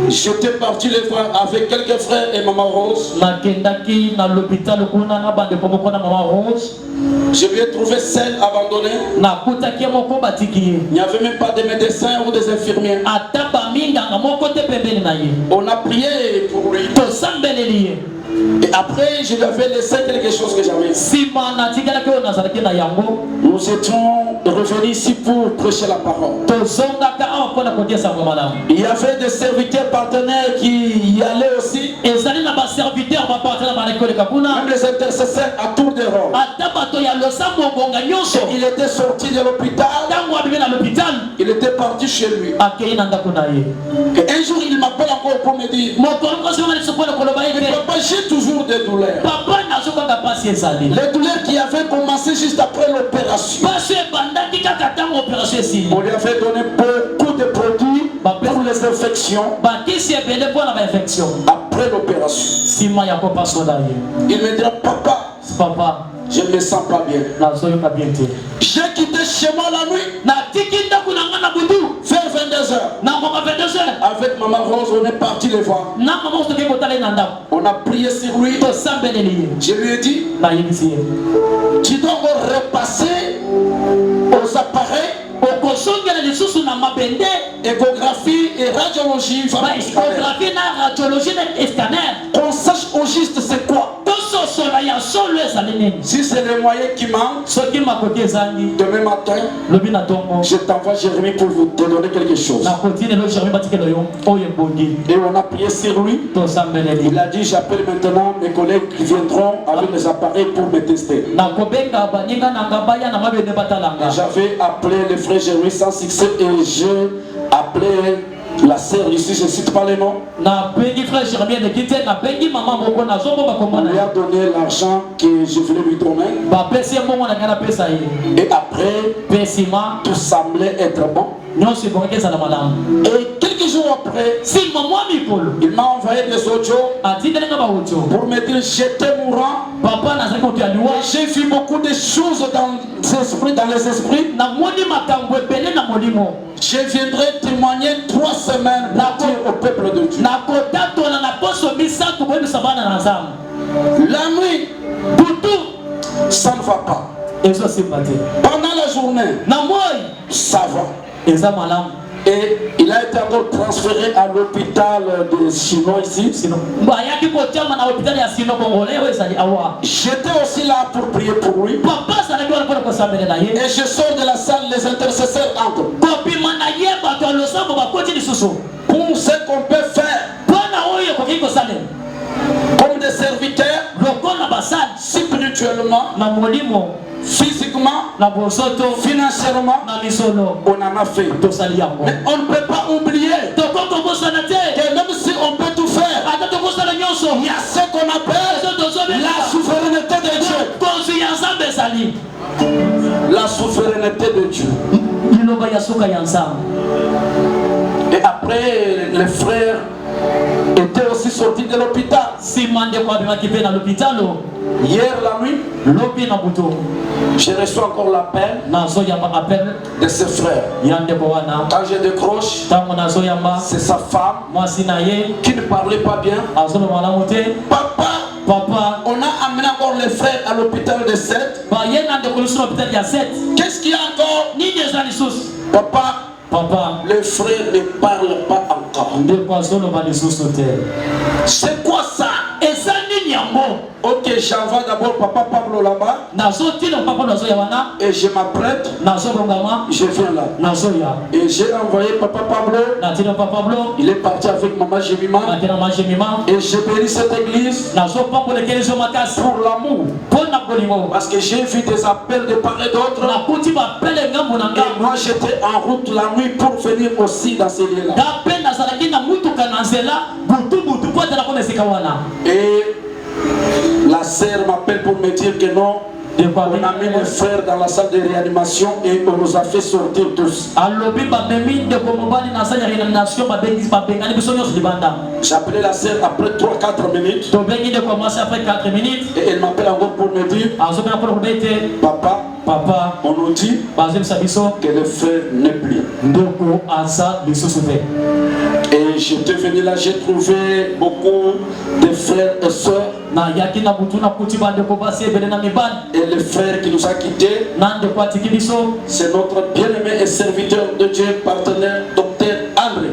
j'étais parti les voir avec quelques frères et maman Rose. Je lui ai trouvé seul, abandonné. Il n'y avait même pas de médecins ou des infirmiers. On a prié pour lui. Et après, je lui avais laissé quelque chose que j'avais. Nous étions revenus ici pour prêcher la parole. Il y avait des serviteurs partenaires qui y allaient aussi. Même les intercesseurs à tour de rôle. Il était sorti de l'hôpital. Il était parti chez lui. Et un jour, il m'appelle encore pour me dire, papa, j'ai toujours des douleurs. Les douleurs qui avaient commencé juste après l'opération. On lui avait donné beaucoup de produits pour les infections. Après l'opération, il me dira, papa, je ne me sens pas bien. J'ai quitté chez moi la nuit vers 22h. Avec maman Rose, on est parti les voir. On a prié sur lui. Je lui ai dit, tu dois repasser aux appareils échographie et radiologie. Qu'on sache au juste c'est quoi. Si c'est les moyens qui manquent, demain matin, je t'envoie Jérémie pour vous te donner quelque chose. Et on a prié sur lui. Il a dit, j'appelle maintenant mes collègues qui viendront avec les appareils pour me tester. J'avais appelé le frère Jérémie sans succès et j'ai appelé la sœur ici, je ne cite pas les noms. On lui a donné l'argent que je voulais lui donner. Et après, tout semblait être bon. Et quelques jours après, il m'a envoyé des audios pour me dire j'étais mourant. J'ai vu beaucoup de choses dans les esprits. Je viendrai témoigner 3 semaines pour dire au peuple de Dieu. La nuit, ça ne va pas. Pendant la journée, ça va. Et il a été encore transféré à l'hôpital de Chinois ici. J'étais aussi là pour prier pour lui. Et je sors de la salle, les intercesseurs entrent. Pour ce qu'on peut faire comme des serviteurs, spirituellement, physiquement, financièrement, on en a fait. Mais on ne peut pas oublier que même si on peut tout faire, il y a ce qu'on appelle la souveraineté de Dieu. La souveraineté de Dieu. Et après, les frères étaient aussi sortis de l'hôpital. Hier la nuit, j'ai reçu encore l'appel de ses frères. Quand je décroche, c'est sa femme qui ne parlait pas bien. Papa, on a amené encore les frères à l'hôpital de 7. Qu'est-ce qu'il y a encore? Papa, les frères ne parlent pas encore. C'est quoi ça? Ok, j'envoie d'abord Papa Pablo là-bas. Et je m'apprête. Je viens là. Et j'ai envoyé Papa Pablo. Il est parti avec Maman Jemima. Et j'ai béni cette église pour l'amour. Parce que j'ai vu des appels de part et d'autre. Et moi j'étais en route la nuit pour venir aussi dans ces lieux-là. Et la sœur m'appelle pour me dire que non, on a mis les frères dans la salle de réanimation et on nous a fait sortir tous. J'ai appelé la sœur après 3-4 minutes. Et elle m'appelle encore pour me dire, Papa, on nous dit que le frère n'est plus. Et j'étais venu là, j'ai trouvé beaucoup de frères et sœurs. Et le frère qui nous a quittés, c'est notre bien-aimé et serviteur de Dieu, partenaire, docteur André.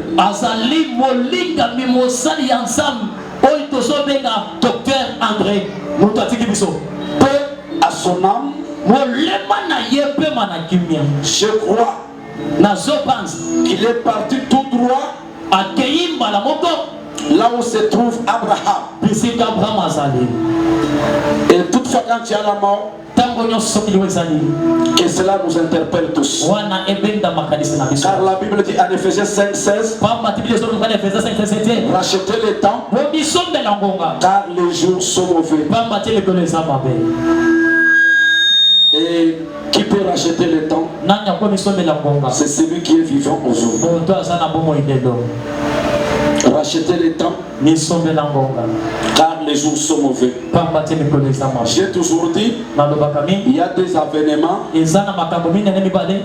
Paix à son âme. Je crois qu'il est parti tout droit là où se trouve Abraham. Et toutefois quand tu as la mort, que cela nous interpelle tous. Car la Bible dit en Ephésiens 5:16, rachetez le temps car les jours sont mauvais. Et qui peut racheter le temps? C'est celui qui est vivant aujourd'hui. Racheter le temps car les jours sont mauvais. J'ai toujours dit, il y a des événements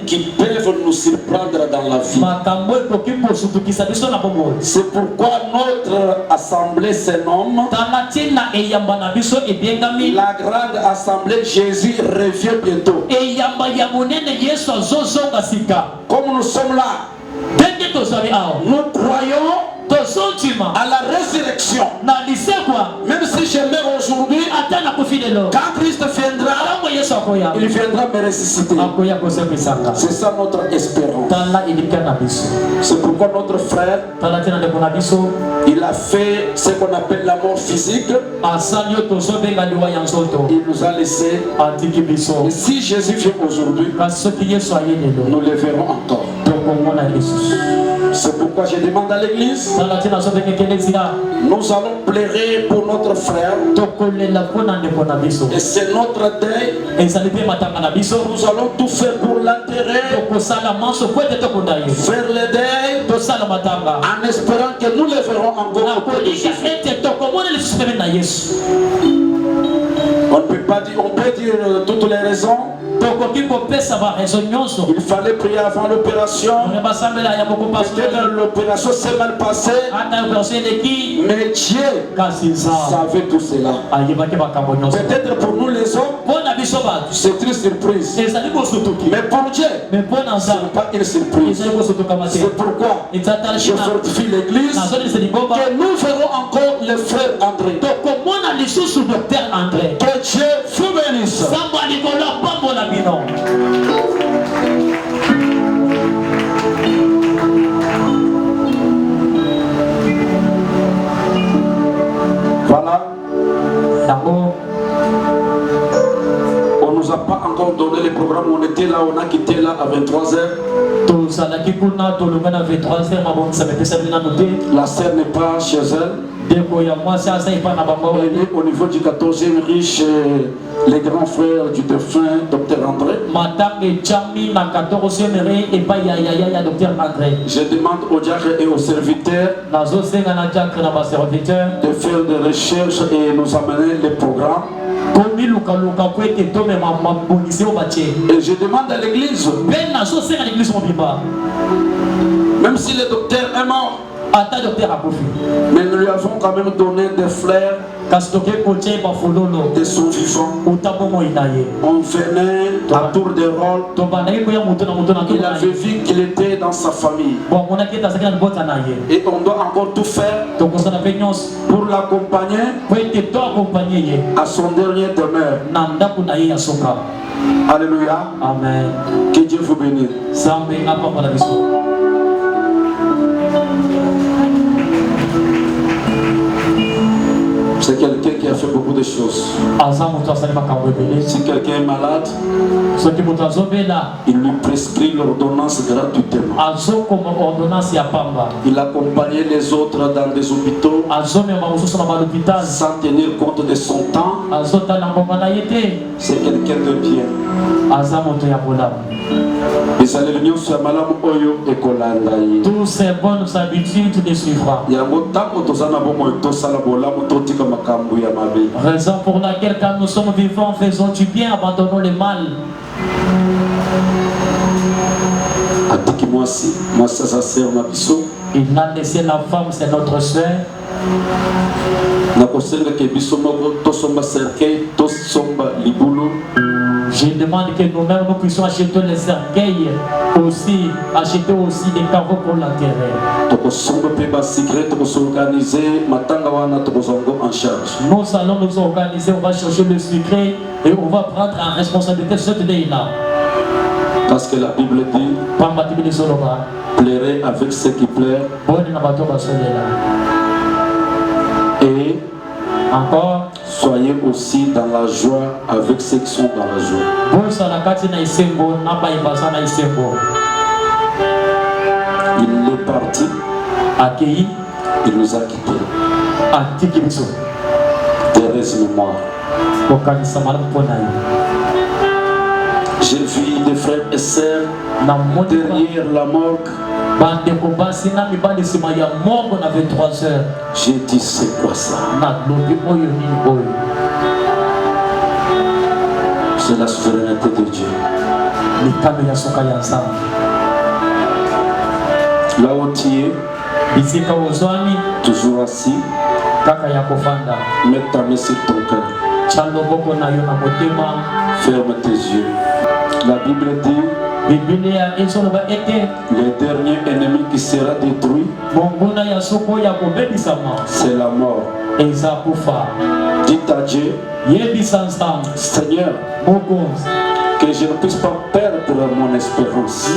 qui peuvent nous surprendre dans la vie. C'est pourquoi notre assemblée se nomme la grande assemblée. Jésus revient bientôt. Comme nous sommes là, nous croyons à la résurrection. Même si je meurs aujourd'hui, quand Christ viendra, il viendra me ressusciter. C'est ça notre espérance. C'est pourquoi notre frère, il a fait ce qu'on appelle la mort physique. Il nous a laissé. Et si Jésus vient aujourd'hui, nous le verrons encore. C'est pourquoi je demande à l'église, nous allons pleurer pour notre frère. Et c'est notre deuil. Nous allons tout faire pour l'enterrer, faire le deuil, en espérant que nous le verrons encore. On ne peut pas dire, on peut dire toutes les raisons. Il fallait prier avant l'opération. Peut-être l'opération s'est mal passée, mais Dieu savait tout cela. Peut-être pour nous les hommes, c'est une surprise. Mais pour Dieu, ce n'est pas une surprise. C'est pourquoi je fortifie l'église que nous verrons encore le frère André. Que Dieu vous bénisse. Voilà. On nous a pas encore donné le programme. On était là, on a quitté là à 23h. La sœur n'est pas chez elle. Elle est au niveau du 14e riche les grands frères du défunt Dr André. Je demande aux diacres et aux serviteurs de faire des recherches et nous amener les programmes. Et je demande à l'église, même si le docteur est mort, mais nous lui avons quand même donné des fleurs de son vivant. On venait à tour de rôle. Il avait vu qu'il était dans sa famille. Et on doit encore tout faire pour l'accompagner à son dernier demeure. Alléluia. Amen. Que Dieu vous bénisse. C'est quelqu'un qui a fait beaucoup de choses. Si quelqu'un est malade, il lui prescrit l'ordonnance gratuitement. Il accompagnait les autres dans des hôpitaux sans tenir compte de son temps. C'est quelqu'un de bien. Toutes ces bonnes habitudes de suivre. Raison pour laquelle quand nous sommes vivants, faisons du bien, abandonnons le mal. Il a laissé la femme, c'est notre soeur. Je demande que nous-mêmes nous puissions acheter les cercueils aussi, acheter aussi des caveaux pour l'enterrer. Nous allons nous organiser, on va chercher le secret et on va prendre en responsabilité cette dé-là. Parce que la Bible dit, pleurez avec ceux qui pleurent. Et encore, soyez aussi dans la joie avec ceux qui sont dans la joie. Il est parti, accueilli, il nous a quittés. Thérèse mémoire. J'ai vu des frères et sœurs derrière la morgue. J'ai dit c'est quoi ça? C'est la souveraineté de Dieu. Là où tu es, toujours assis, mets ta main sur ton cœur. Ferme tes yeux. La Bible dit, le dernier ennemi qui sera détruit, c'est la mort. Dites à Dieu, Seigneur, que je ne puisse pas perdre mon espérance.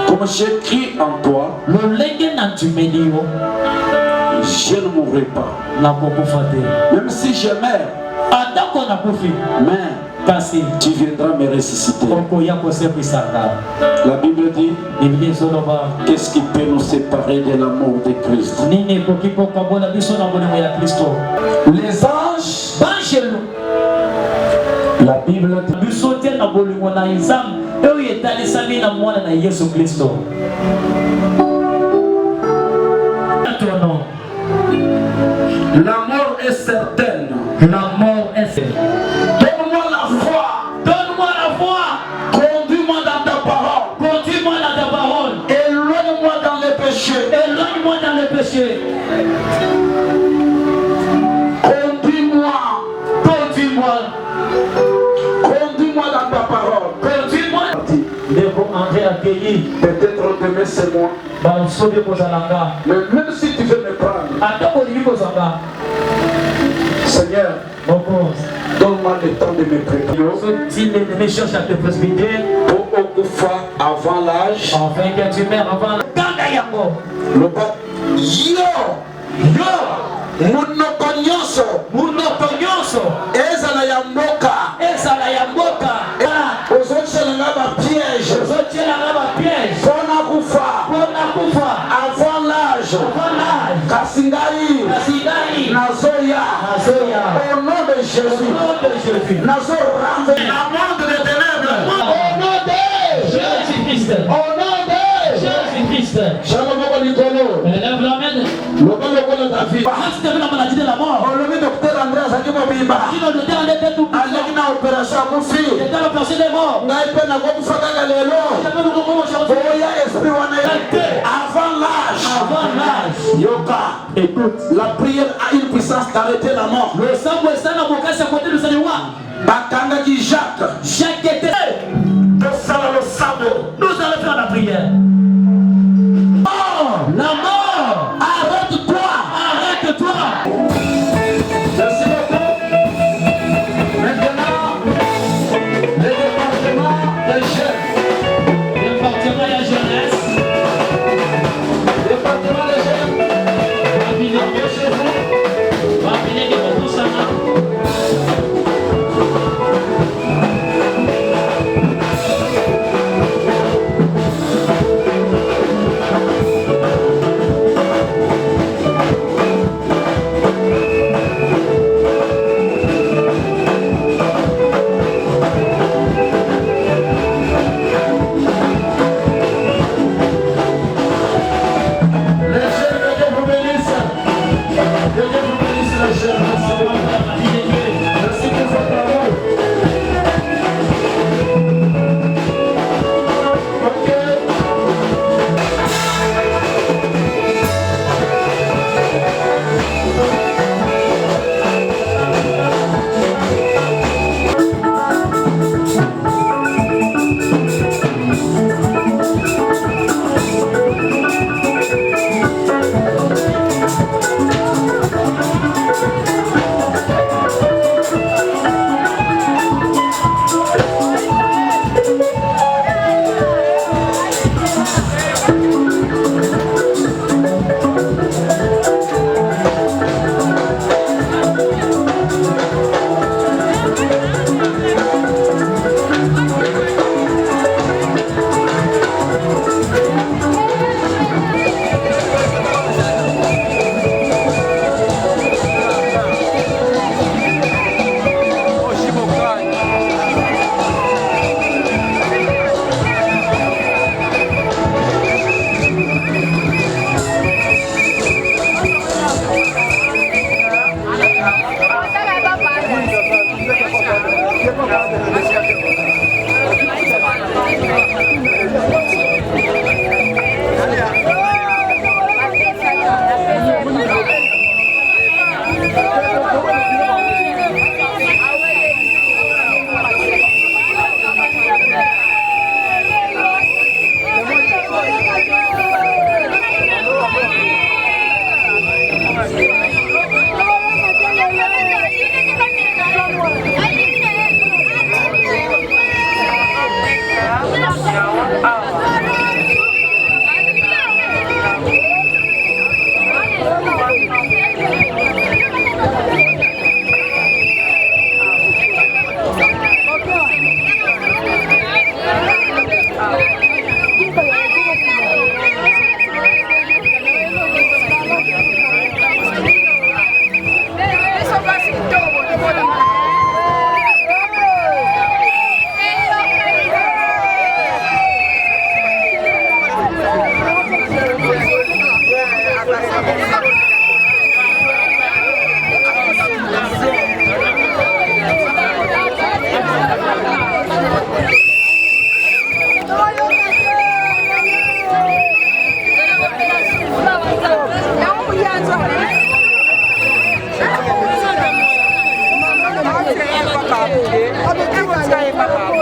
Comme j'écris en toi, je ne mourrai pas. Même si je meurs, mais tu viendras me ressusciter. La Bible dit, qu'est-ce qui peut nous séparer de l'amour de Christ? Les anges, la Bible dit, la mort est certaine. La mort est certaine. Donne-moi la foi. Donne-moi la foi. Conduis-moi dans ta parole. Conduis-moi dans ta parole. Éloigne-moi dans les péchés. Éloigne-moi dans les péchés. Conduis-moi. Conduis-moi. Conduis-moi dans ta parole. Conduis-moi. Ndeko André accueilli. Peut-être demain c'est moi. Mais même si tu veux me prendre, Seigneur, donne-moi le temps de me préparer. Cherche à te précipiter pour Okufa avant l'âge. Enfin que tu meurs avant l'âge. Le pape, Munoko nyonso ezala ya mboka ozotielanga bapiège mpona kufa avant l'âge kasi ngai nazoya au nom de Jésus. Nazo rendre la monde des ténèbres. Au nom de Jésus-Christ. Au nom de Jésus-Christ. Shalom Nicolo. Lève la main. Lokola David. Parce que la maladie de la mort. Le docteur André Sakimo Bimba. Si le docteur André était tout puissant. Avec une opération à mon fils. Il était l'opération des morts. Naipenda kwa mfaka lelo. Oya esprit wana avant l'âge. Avant l'âge. Yoka, écoute, la prière a une puissance d'arrêter la mort. Le sang est ça dans mon cas, c'est côté de Seigneur. Bakanga qui Jacques. Jacques était. De ça le sabot. Nous allons faire la prière. Mort, la mort. Arrête-toi. Arrête-toi. Merci beaucoup. Maintenant, le département des jeunes. Département de la jeunesse. Département des jeunes. Cabinet de Botosana. Apa